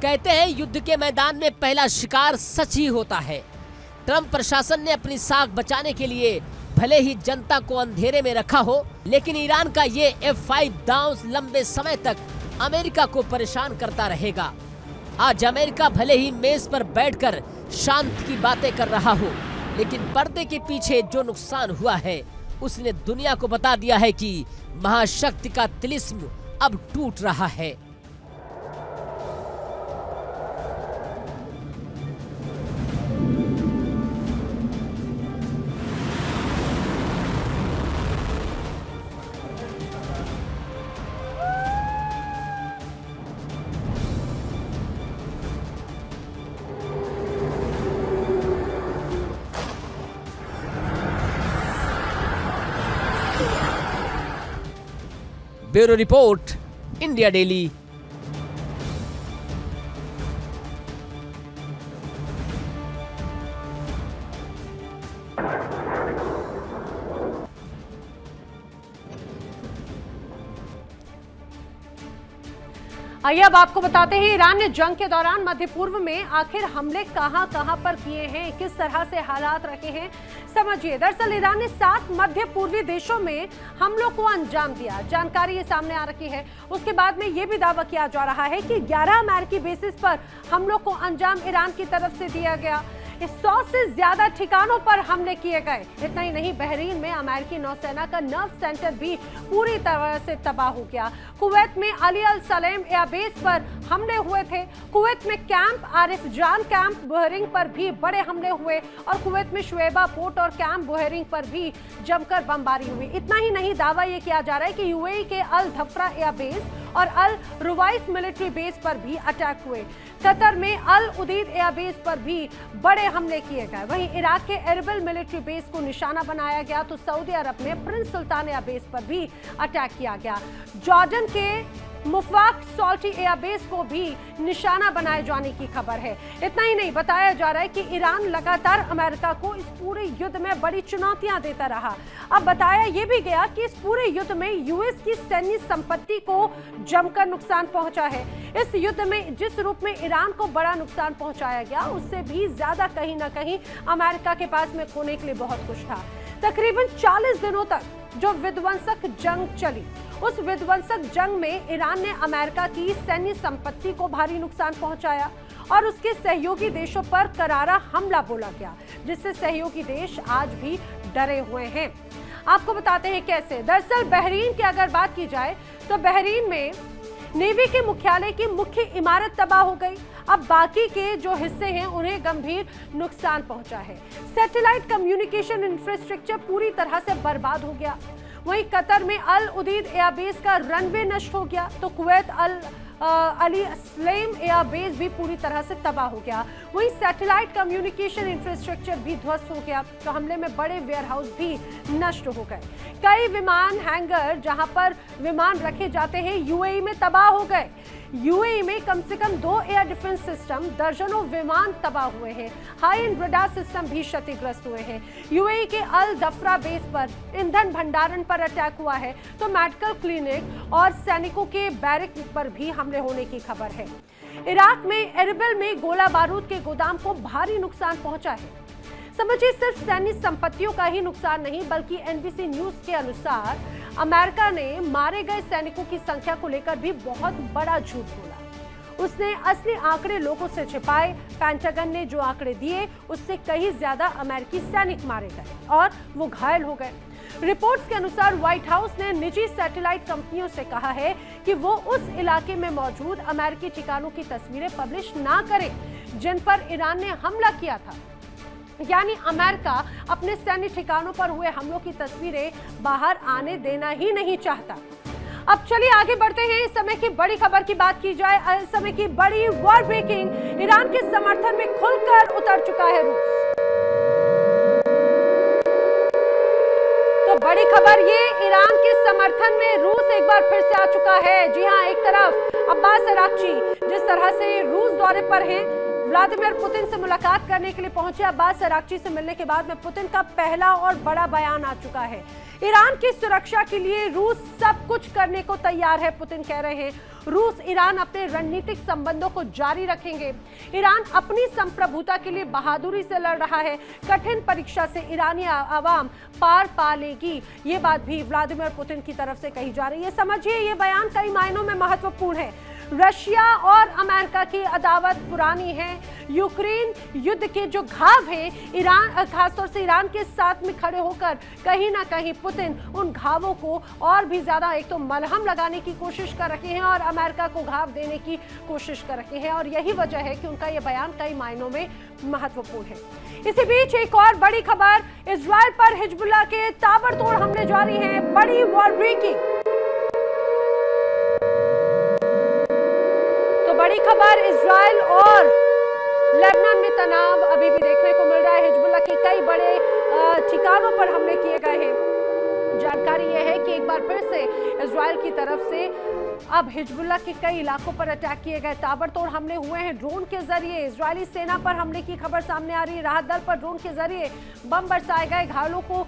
कहते हैं युद्ध के मैदान में पहला शिकार सच ही होता है। ट्रंप प्रशासन ने अपनी साख बचाने के लिए भले ही जनता को अंधेरे में रखा हो, लेकिन ईरान का ये F5 दांव लंबे समय तक अमेरिका को परेशान करता रहेगा। आज अमेरिका भले ही मेज पर बैठकर शांति की बातें कर रहा हो, लेकिन पर्दे के पीछे जो नुकसान हुआ है उसने दुनिया को बता दिया है कि महाशक्ति का तिलिस्म अब टूट रहा है। Bureau report, India daily. आइए अब आपको बताते हैं ईरान ने जंग के दौरान मध्य पूर्व में आखिर हमले कहां पर किए हैं, किस तरह से हालात रखे हैं, समझिए। दरअसल ईरान ने 7 मध्य पूर्वी देशों में हमलों को अंजाम दिया। जानकारी ये सामने आ रही है। उसके बाद में ये भी दावा किया जा रहा है कि 11 अमेरिकी बेसिस पर हमलों को अंजाम ईरान की तरफ से दिया गया। 100 से ज्यादा ठिकानों पर हमले किए गए। इतना ही नहीं, बहरीन में अमेरिकी नौसेना का नर्व सेंटर भी पूरी तरह से तबाह हो गया। कुवैत में अली अल सलेम एयरबेस पर हमले हुए थे। कुवैत में कैंप आरिफ जान कैंप बुहरिंग पर भी बड़े हमले हुए और कुवैत में शुएबा पोर्ट और कैंप बुहरिंग पर भी जमकर बमबारी हुई। इतना ही नहीं, दावा यह किया जा रहा है कि यूएई के अल धफ्रा एयरबेस और अल रुवाइस मिलिट्री बेस पर भी अटैक हुए। कतर में अल उदीद एयरबेस पर भी बड़े हमले किए गए। वहीं इराक के एरबिल मिलिट्री बेस को निशाना बनाया गया तो सऊदी अरब में प्रिंस सुल्तान एयरबेस पर भी अटैक किया गया। जॉर्डन के मुफाक सॉल्टी एयरबेस को भी निशाना बनाए जाने की खबर है। इतना ही नहीं, बताया जा रहा है कि ईरान लगातार अमेरिका को इस पूरे युद्ध में बड़ी चुनौतियां देता रहा। अब बताया यह भी गया कि इस पूरे युद्ध में यूएस की सैन्य संपत्ति को जमकर नुकसान पहुंचा है। इस युद्ध में जिस रूप में ईरान को बड़ा नुकसान पहुंचाया गया, उससे भी ज्यादा कहीं ना कहीं अमेरिका के पास में खोने के लिए बहुत कुछ था। तकरीबन 40 दिनों तक जो विध्वंसक जंग चली, उस विध्वंसक जंग में ईरान ने अमेरिका की सैन्य संपत्ति को भारी नुकसान पहुंचाया और उसके सहयोगी देशों पर करारा हमला बोला गया, जिससे सहयोगी देश आज भी डरे हुए हैं। आपको बताते हैं कैसे। दरअसल बहरीन की अगर बात की जाए तो बहरीन में नेवी के मुख्यालय की मुख्य इमारत तबाह हो गई। अब बाकी के जो हिस्से हैं उन्हें गंभीर नुकसान पहुंचा है। सैटेलाइट कम्युनिकेशन इंफ्रास्ट्रक्चर पूरी तरह से बर्बाद हो गया। वहीं कतर में अल उदीद एयरबेस का रनवे नष्ट हो गया तो कुवैत अली सलेम एयरबेस भी पूरी तरह से तबाह हो गया। वहीं सैटेलाइट कम्युनिकेशन इंफ्रास्ट्रक्चर भी ध्वस्त हो गया तो हमले में बड़े वेयरहाउस भी नष्ट हो गए। कई विमान हैंगर जहां पर विमान रखे जाते हैं यूएई में तबाह हो गए। यूएई में कम से कम 2 एयर डिफेंस सिस्टम, दर्जनों विमान तबाह हुए हैं। हाई एंड रडार सिस्टम भी क्षतिग्रस्त हुए हैं। यूएई के अल धफ्रा बेस पर ईंधन भंडारण पर अटैक हुआ है तो मेडिकल क्लिनिक और सैनिकों के बैरक पर भी हमले होने की खबर है। इराक में एरबिल में गोला बारूद के गोदाम को भारी नुकसान पहुंचा है। समझिए, सिर्फ सैन्य संपत्तियों का ही नुकसान नहीं, बल्कि एनबीसी न्यूज के अनुसार अमेरिका ने मारे गए सैनिकों की संख्या को लेकर भी बहुत बड़ा झूठ बोला। उसने असली आंकड़े लोगों से छिपाए। पेंटागन ने जो आंकड़े दिए उससे कहीं ज्यादा अमेरिकी सैनिक मारे गए और वो घायल हो गए। रिपोर्ट्स के अनुसार व्हाइट हाउस ने निजी सैटेलाइट कंपनियों से कहा है कि वो उस इलाके में मौजूद अमेरिकी ठिकानों की तस्वीरें पब्लिश ना करें जिन पर ईरान ने हमला किया था। यानी अमेरिका अपने सैन्य ठिकानों पर हुए हमलों की तस्वीरें बाहर आने देना ही नहीं चाहता। अब चलिए आगे बढ़ते हैं। इस समय की बड़ी खबर की बात की जाए, इस समय की बड़ी वॉर ब्रेकिंग, ईरान के समर्थन में खुलकर उतर चुका है रूस। बड़ी खबर ये ईरान के समर्थन में रूस एक बार फिर से आ चुका है। जी हां, एक तरफ अब्बास अराक्ची जिस तरह से रूस दौरे पर हैं, व्लादिमीर पुतिन से मुलाकात करने के लिए पहुंचे। अब्बास अराक्ची से मिलने के बाद में पुतिन का पहला और बड़ा बयान आ चुका है। ईरान की सुरक्षा के लिए रूस सब कुछ करने को तैयार है, पुतिन कह रहे हैं। रूस ईरान अपने रणनीतिक संबंधों को जारी रखेंगे। ईरान अपनी संप्रभुता के लिए बहादुरी से लड़ रहा है। कठिन परीक्षा से ईरानी आवाम पार पा लेगी, ये बात भी व्लादिमीर पुतिन की तरफ से कही जा रही है। समझिए, ये बयान कई मायनों में महत्वपूर्ण है। रशिया और अमेरिका की अदावत पुरानी है। यूक्रेन युद्ध के जो घाव हैं, ईरान खासतौर से ईरान के साथ में खड़े होकर कहीं ना कहीं पुतिन उन घावों को और भी ज्यादा एक तो मलहम लगाने की कोशिश कर रहे हैं और अमेरिका को घाव देने की कोशिश कर रहे हैं, और यही वजह है कि उनका यह बयान कई मायनों में महत्वपूर्ण है। इसी बीच एक और बड़ी खबर, इजराइल पर हिजबुल्लाह के ताबड़तोड़ हमले जारी हैं। बड़ी वॉर ब्रेकिंग, बड़ी खबर, इजराइल और लेबनान में तनाव अभी भी देखने को मिल रहा है। हिजबुल्लाह के कई बड़े ठिकानों पर हमले किए गए हैं। जानकारी यह है कि एक बार फिर से इजराइल की तरफ से अब हिजबुल्लाह के कई इलाकों पर अटैक किए गए। ताबड़तोड़ हमले हुए हैं ड्रोन के जरिए। इजरायली सेना पर हमले की खबर सामने आ रही है। राहत दल पर ड्रोन के जरिए बम बरसाए गए। घायलों को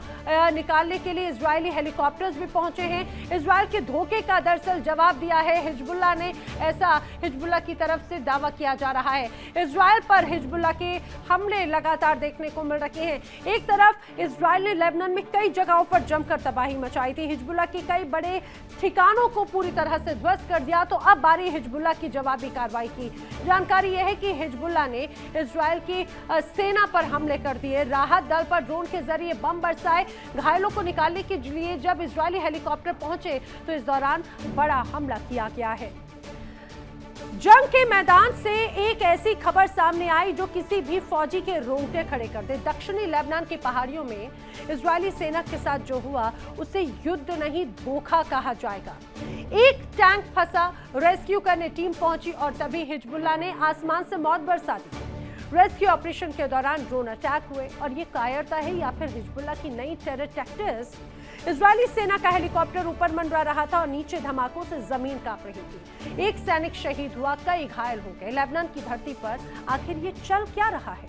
निकालने के लिए इजरायली हेलीकॉप्टर्स भी पहुंचे हैं। इजरायल के धोखे का दरअसल जवाब दिया है हिजबुल्लाह ने, ऐसा हिजबुल्लाह की तरफ से दावा किया जा रहा है। इजरायल पर हिजबुल्लाह के हमले लगातार देखने को मिल रहे हैं। एक तरफ इजरायल ने लेबनान में कई जगहों पर जमकर तबाही मचाई थी, हिजबुल्लाह के कई बड़े ठिकानों को पूरी तरह से ध्वस्त कर दिया, तो अब बारी हिजबुल्लाह की जवाबी कार्रवाई की। जानकारी यह है कि हिजबुल्लाह ने इजरायल की सेना पर हमले कर दिए, राहत दल पर ड्रोन के जरिए बम बरसाए। घायलों को निकालने के लिए जब इजरायली हेलीकॉप्टर पहुंचे तो इस दौरान बड़ा हमला किया गया है। जंग के मैदान से एक ऐसी खबर सामने आई जो किसी भी फौजी के रोंगटे खड़े कर दे। दक्षिणी लेबनान की पहाड़ियों में इजरायली सेना के साथ जो हुआ उसे युद्ध नहीं धोखा कहा जाएगा। एक टैंक फंसा, रेस्क्यू करने टीम पहुंची और तभी हिजबुल्लाह ने आसमान से मौत बरसा दी। रेस्क्यू ऑपरेशन के दौरान ड्रोन अटैक हुए और ये कायरता है या फिर हिजबुल्लाह की नई टेरर टैक्टिक्स। इजरायली सेना का हेलीकॉप्टर ऊपर मंडरा रहा था और नीचे धमाकों से जमीन कांप रही थी। एक सैनिक शहीद हुआ, कई घायल हो गए। लेबनान की धरती पर आखिर ये चल क्या रहा है?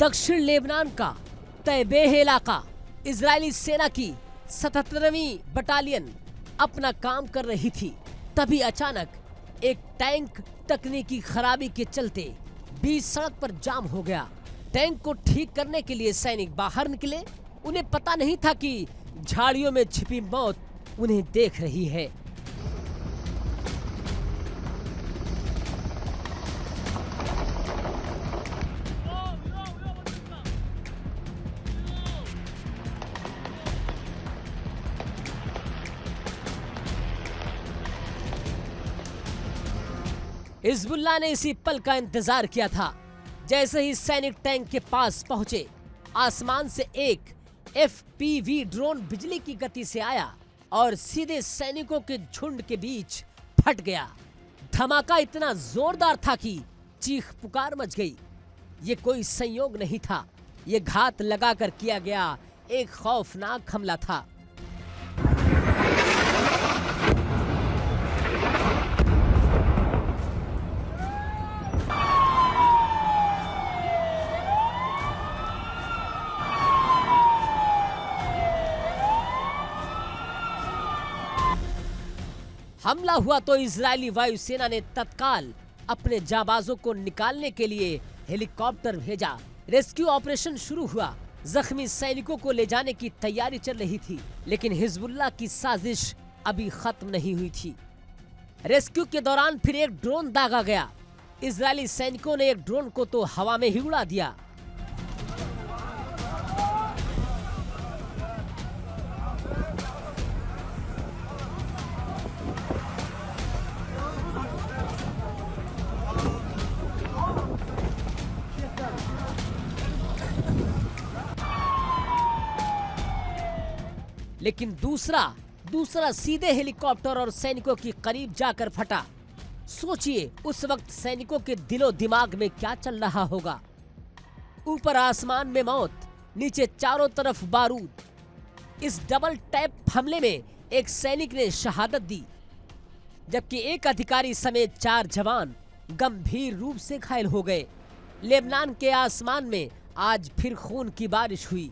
दक्षिण लेबनान का तैबेह इलाका, इजरायली सेना की 77वीं बटालियन अपना काम कर रही थी। तभी अचानक एक टैंक तकनीकी खराबी के चलते बीच सड़क पर जाम हो गया। टैंक को ठीक करने के लिए सैनिक बाहर निकले। उन्हें पता नहीं था कि झाड़ियों में छिपी मौत उन्हें देख रही है। हिजबुल्लाह ने इसी पल का इंतजार किया था। जैसे ही सैनिक टैंक के पास पहुंचे, आसमान से एक FPV ड्रोन बिजली की गति से आया और सीधे सैनिकों के झुंड के बीच फट गया। धमाका इतना जोरदार था कि चीख पुकार मच गई। ये कोई संयोग नहीं था, ये घात लगाकर किया गया एक खौफनाक हमला था। हमला हुआ तो इजरायली वायुसेना ने तत्काल अपने जाबाजों को निकालने के लिए हेलीकॉप्टर भेजा। रेस्क्यू ऑपरेशन शुरू हुआ। जख्मी सैनिकों को ले जाने की तैयारी चल रही थी, लेकिन हिजबुल्लाह की साजिश अभी खत्म नहीं हुई थी। रेस्क्यू के दौरान फिर एक ड्रोन दागा गया। इजरायली सैनिकों ने एक ड्रोन को तो हवा में ही उड़ा दिया। लेकिन दूसरा सीधे हेलीकॉप्टर और सैनिकों के करीब जाकर फटा। सोचिए उस वक्त सैनिकों के दिलो दिमाग में क्या चल रहा होगा। ऊपर आसमान में मौत, नीचे चारों तरफ बारूद। इस डबल टैप हमले में एक सैनिक ने शहादत दी, जबकि एक अधिकारी समेत 4 जवान गंभीर रूप से घायल हो गए। लेबनान के आसमान में आज फिर खून की बारिश हुई।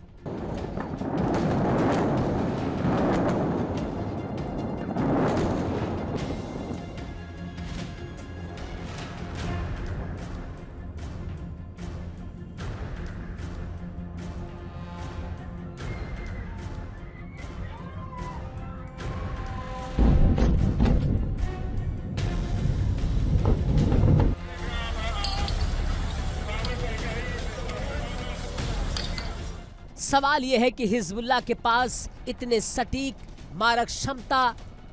सवाल यह है कि हिजबुल्लाह के पास इतने सटीक मारक क्षमता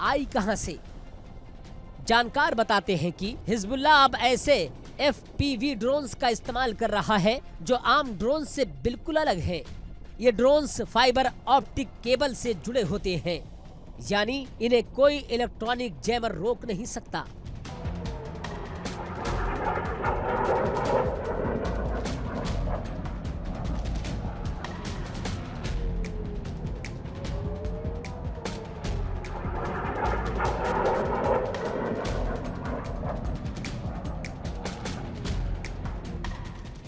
आई कहां से? जानकार बताते हैं कि हिजबुल्लाह अब ऐसे FPV ड्रोन्स का इस्तेमाल कर रहा है जो आम ड्रोन से बिल्कुल अलग है। ये ड्रोन्स फाइबर ऑप्टिक केबल से जुड़े होते हैं, यानी इन्हें कोई इलेक्ट्रॉनिक जैमर रोक नहीं सकता।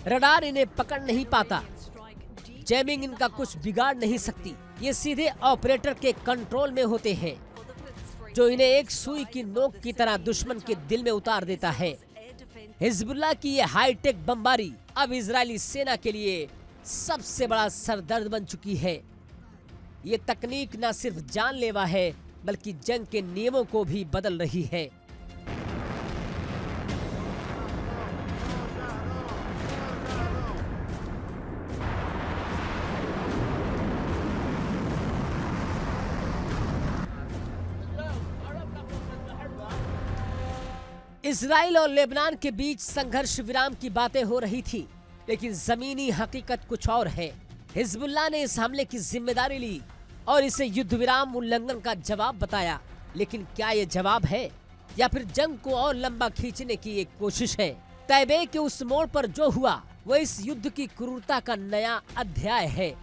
रडार इन्हें पकड़ नहीं पाता, जैमिंग इनका कुछ बिगाड़ नहीं सकती। ये सीधे ऑपरेटर के कंट्रोल में होते हैं, जो इन्हें एक सुई की नोक की तरह दुश्मन के दिल में उतार देता है। हिजबुल्लाह की ये हाईटेक बमबारी अब इजरायली सेना के लिए सबसे बड़ा सरदर्द बन चुकी है। ये तकनीक न सिर्फ जानलेवा है, बल्कि जंग के नियमों को भी बदल रही है। इजराइल और लेबनान के बीच संघर्ष विराम की बातें हो रही थी, लेकिन जमीनी हकीकत कुछ और है। हिजबुल्लाह ने इस हमले की जिम्मेदारी ली और इसे युद्ध विराम उल्लंघन का जवाब बताया। लेकिन क्या ये जवाब है या फिर जंग को और लंबा खींचने की एक कोशिश है? तैबे के उस मोड़ पर जो हुआ वो इस युद्ध की क्रूरता का नया अध्याय है।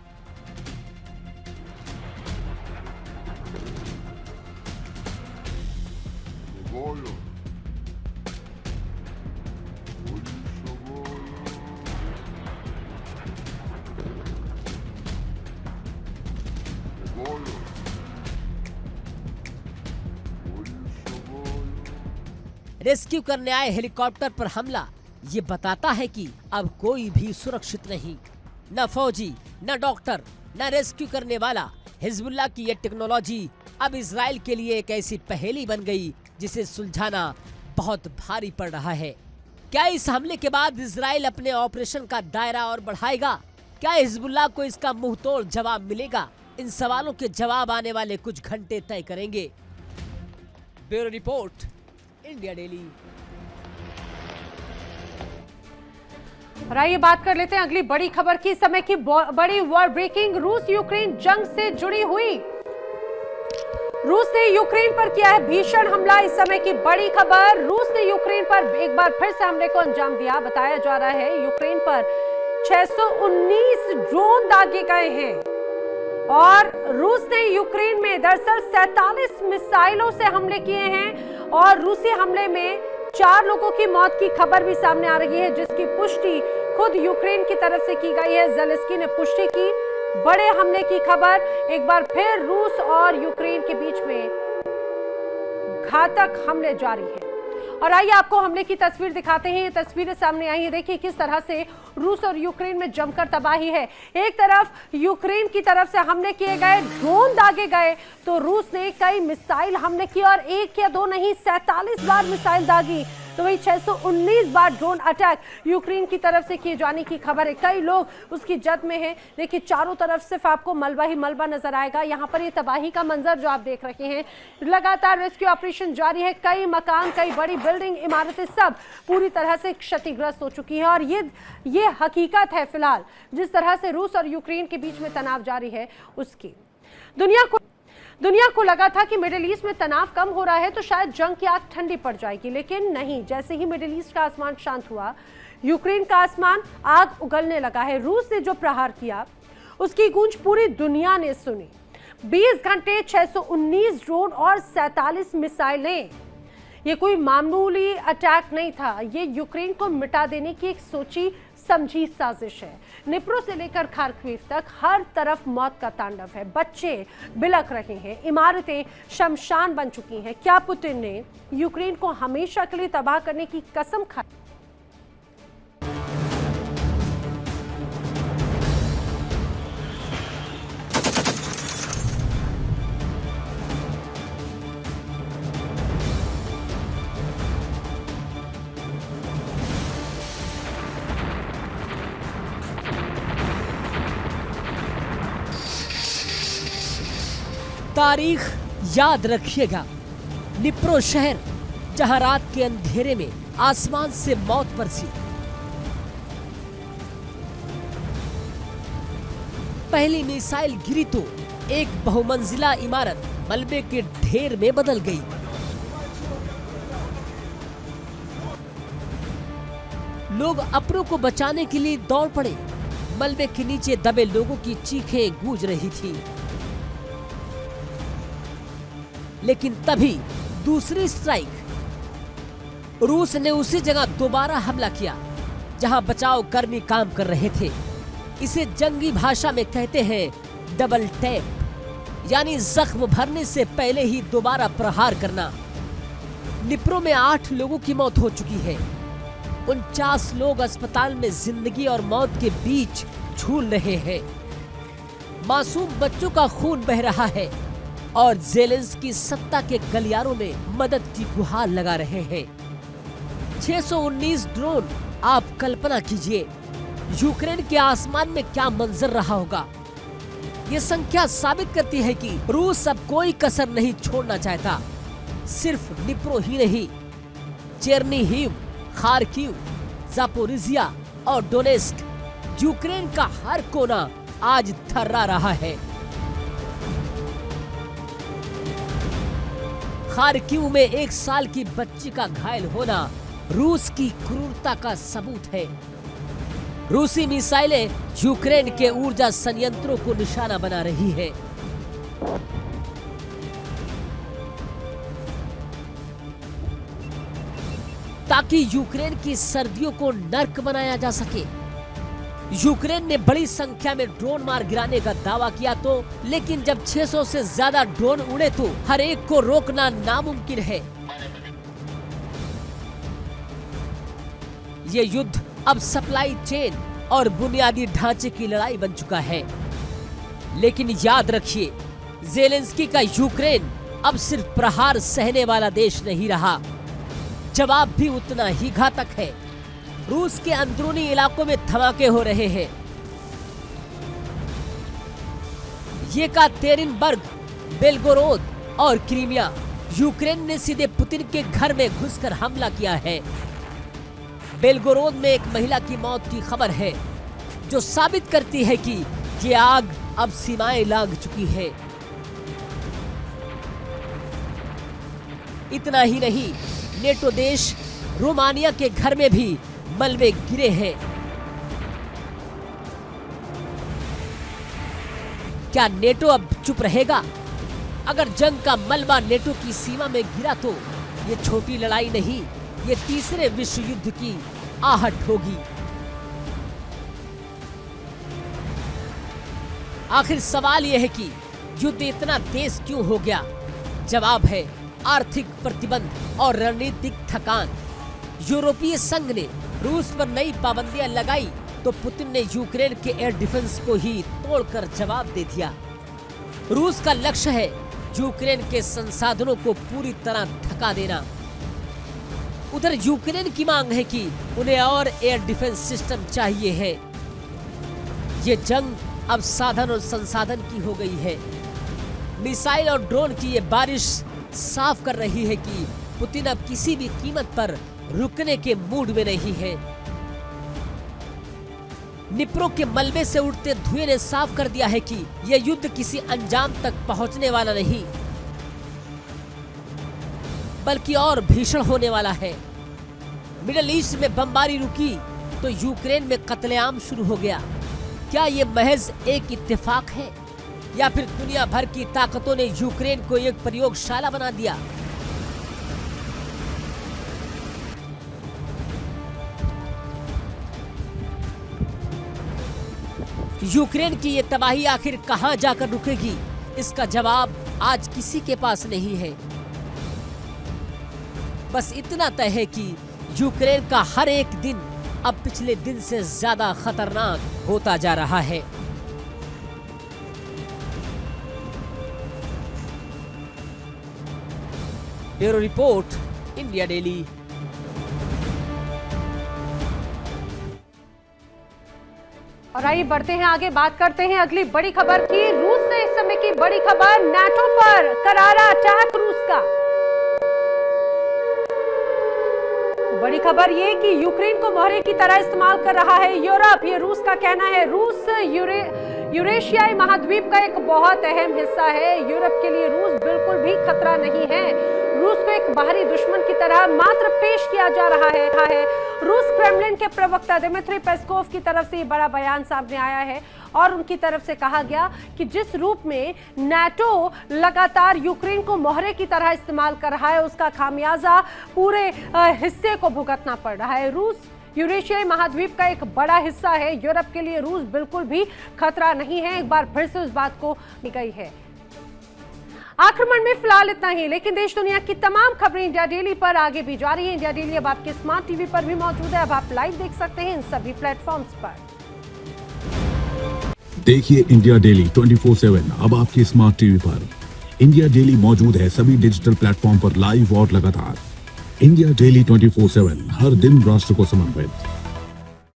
रेस्क्यू करने आए हेलीकॉप्टर पर हमला ये बताता है कि अब कोई भी सुरक्षित नहीं, न फौजी, न डॉक्टर, न रेस्क्यू करने वाला। हिजबुल्लाह की ये टेक्नोलॉजी अब इजराइल के लिए एक ऐसी पहेली बन गई जिसे सुलझाना बहुत भारी पड़ रहा है। क्या इस हमले के बाद इजराइल अपने ऑपरेशन का दायरा और बढ़ाएगा? क्या हिजबुल्लाह को इसका मुंह तोड़ जवाब मिलेगा? इन सवालों के जवाब आने वाले कुछ घंटे तय करेंगे। Bureau report, India daily. और आइए बात कर लेते हैं अगली बड़ी खबर की। समय की बड़ी वॉर ब्रेकिंग रूस यूक्रेन जंग से जुड़ी हुई। रूस ने यूक्रेन पर किया है भीषण हमला। इस समय की बड़ी खबर, रूस ने यूक्रेन पर एक बार फिर से हमले को अंजाम दिया। बताया जा रहा है यूक्रेन पर 619 ड्रोन दागे गए हैं और रूस ने यूक्रेन में दरअसल 47 मिसाइलों से हमले किए हैं और रूसी हमले में 4 लोगों की मौत की खबर भी सामने आ रही है, जिसकी पुष्टि खुद यूक्रेन की तरफ से की गई है। ज़ेलेंस्की ने पुष्टि की बड़े हमले की खबर। एक बार फिर रूस और यूक्रेन के बीच में घातक हमले जारी हैं और आइए आपको हमले की तस्वीर दिखाते हैं। ये तस्वीरें सामने आई है, देखिए किस तरह से रूस और यूक्रेन में जमकर तबाही है। एक तरफ यूक्रेन की तरफ से हमले किए गए, ड्रोन दागे गए, तो रूस ने कई मिसाइल हमले किए और एक या दो नहीं 47 बार मिसाइल दागी। तो वही 619 बार ड्रोन अटैक यूक्रेन की तरफ से किए जाने की खबर है। कई लोग उसकी जद में हैं। देखिए चारों तरफ सिर्फ आपको मलबा ही मलबा नजर आएगा। यहाँ पर ये तबाही का मंजर जो आप देख रहे हैं, लगातार रेस्क्यू ऑपरेशन जारी है। कई मकान, कई बड़ी बिल्डिंग, इमारतें सब पूरी तरह से क्षतिग्रस्त हो चुकी हैं। और ये हकीकत है फिलहाल जिस तरह से रूस और यूक्रेन के बीच में तनाव जारी है उसकी। दुनिया को लगा था कि मिडिल ईस्ट में तनाव कम हो रहा है तो शायद जंग की आग ठंडी पड़ जाएगी, लेकिन नहीं। जैसे ही मिडिल ईस्ट का आसमान शांत हुआ, यूक्रेन का आसमान आग उगलने लगा है। रूस ने जो प्रहार किया उसकी गूंज पूरी दुनिया ने सुनी। 20 घंटे, 619 ड्रोन और 47 मिसाइलें। ये कोई मामूली अटैक नहीं था, ये यूक्रेन को मिटा देने की एक सोची समझी साजिश है। निप्रो से लेकर खार्किव तक हर तरफ मौत का तांडव है। बच्चे बिलख रहे हैं, इमारतें शमशान बन चुकी हैं। क्या पुतिन ने यूक्रेन को हमेशा के लिए तबाह करने की कसम खाई? तारीख याद रखिएगा, निप्रो शहर जहां रात के अंधेरे में आसमान से मौत बरसी। पहली मिसाइल गिरी तो एक बहुमंजिला इमारत मलबे के ढेर में बदल गई। लोग अपनों को बचाने के लिए दौड़ पड़े। मलबे के नीचे दबे लोगों की चीखें गूंज रही थी। लेकिन तभी दूसरी स्ट्राइक। रूस ने उसी जगह दोबारा हमला किया जहां बचाव कर्मी काम कर रहे थे। इसे जंगी भाषा में कहते हैं डबल टैप, यानी जख्म भरने से पहले ही दोबारा प्रहार करना। निप्रो में 8 लोगों की मौत हो चुकी है। 49 लोग अस्पताल में जिंदगी और मौत के बीच झूल रहे हैं। मासूम बच्चों का खून बह रहा है और ज़ेलेंस्की सत्ता के गलियारों में मदद की गुहार लगा रहे हैं। 619 ड्रोन, आप कल्पना कीजिए यूक्रेन के आसमान में क्या मंजर रहा होगा। ये संख्या साबित करती है कि रूस अब कोई कसर नहीं छोड़ना चाहता। सिर्फ निप्रो ही नहीं, चेर्निहिव, खार्किव, जापोरिजिया और डोनेस्क, यूक्रेन का हर कोना आज थर्रा रहा है। खार्किव में 1 साल की बच्ची का घायल होना रूस की क्रूरता का सबूत है। रूसी मिसाइलें यूक्रेन के ऊर्जा संयंत्रों को निशाना बना रही है। ताकि यूक्रेन की सर्दियों को नर्क बनाया जा सके। यूक्रेन ने बड़ी संख्या में ड्रोन मार गिराने का दावा किया तो, लेकिन जब 600 से ज्यादा ड्रोन उड़े तो हर एक को रोकना नामुमकिन है। ये युद्ध अब सप्लाई चेन और बुनियादी ढांचे की लड़ाई बन चुका है। लेकिन याद रखिए, ज़ेलेंस्की का यूक्रेन अब सिर्फ प्रहार सहने वाला देश नहीं रहा, जवाब भी उतना ही घातक है। रूस के अंदरूनी इलाकों में धमाके हो रहे हैं। येकातेरिनबर्ग, बेलगोरोद और क्रीमिया, यूक्रेन ने सीधे पुतिन के घर में घुसकर हमला किया है। बेलगोरोद में एक महिला की मौत की खबर है, जो साबित करती है कि ये आग अब सीमाएं लांघ चुकी है। इतना ही नहीं, नेटो देश रोमानिया के घर में भी मलबे गिरे हैं। क्या नेटो अब चुप रहेगा? अगर जंग का मलबा नेटो की सीमा में गिरा तो ये छोटी लड़ाई नहीं, ये तीसरे विश्व युद्ध की आहट होगी। आखिर सवाल यह है कि युद्ध इतना तेज क्यों हो गया? जवाब है आर्थिक प्रतिबंध और रणनीतिक थकान। यूरोपीय संघ ने रूस पर नई पाबंदियां लगाई तो पुतिन ने यूक्रेन के एयर डिफेंस को ही तोड़कर जवाब दे दिया। रूस का लक्ष्य है यूक्रेन के संसाधनों को पूरी तरह थका देना। उधर यूक्रेन की मांग है कि उन्हें और एयर डिफेंस सिस्टम चाहिए है। ये जंग अब साधन और संसाधन की हो गई है। मिसाइल और ड्रोन की ये बारिश साफ कर रही है कि पुतिन अब किसी भी कीमत पर रुकने के मूड में नहीं है। निप्रो के मलबे से उठते धुएं ने साफ कर दिया है कि यह युद्ध किसी अंजाम तक पहुंचने वाला नहीं, बल्कि और भीषण होने वाला है। मिडिल ईस्ट में बमबारी रुकी तो यूक्रेन में कत्लेआम शुरू हो गया। क्या ये महज एक इत्तेफाक है या फिर दुनिया भर की ताकतों ने यूक्रेन को एक प्रयोगशाला बना दिया? यूक्रेन की ये तबाही आखिर कहां जाकर रुकेगी, इसका जवाब आज किसी के पास नहीं है। बस इतना तय है कि यूक्रेन का हर एक दिन अब पिछले दिन से ज्यादा खतरनाक होता जा रहा है। Bureau report, India daily. और आइए बढ़ते हैं आगे, बात करते हैं अगली बड़ी खबर की। रूस से इस समय की बड़ी खबर, नाटो पर करारा अटैक रूस का। बड़ी खबर ये कि यूक्रेन को मोहरे की तरह इस्तेमाल कर रहा है यूरोप, ये रूस का कहना है। रूस यूरेशियाई महाद्वीप का एक बहुत अहम हिस्सा है। यूरोप के लिए रूस बिल्कुल भी खतरा नहीं है। रूस को एक बाहरी दुश्मन की तरह मात्र पेश किया जा रहा है। रूस क्रेमलिन के प्रवक्ता दिमित्री पेस्कोव की तरफ से ये बड़ा बयान सामने आया है और उनकी तरफ से कहा गया कि जिस रूप में नाटो लगातार यूक्रेन को मोहरे की तरह इस्तेमाल कर रहा है, उसका खामियाजा पूरे हिस्से को भुगतना पड़ रहा है। रूस यूरेशियाई महाद्वीप का एक बड़ा हिस्सा है। यूरोप के लिए रूस बिल्कुल भी खतरा नहीं है। एक बार फिर से उस बात को गई है। आक्रमण में फिलहाल इतना ही, लेकिन देश दुनिया की तमाम खबरें इंडिया डेली पर आगे भी जारी है। इंडिया डेली अब आपके स्मार्ट टीवी पर भी मौजूद है। अब आप लाइव देख सकते हैं इन सभी प्लेटफॉर्म्स पर। देखिए इंडिया डेली 24/7 अब आपके स्मार्ट टीवी पर। इंडिया डेली मौजूद है सभी डिजिटल प्लेटफॉर्म पर लाइव और लगातार। इंडिया डेली 24/7 हर दिन राष्ट्र को समर्पित।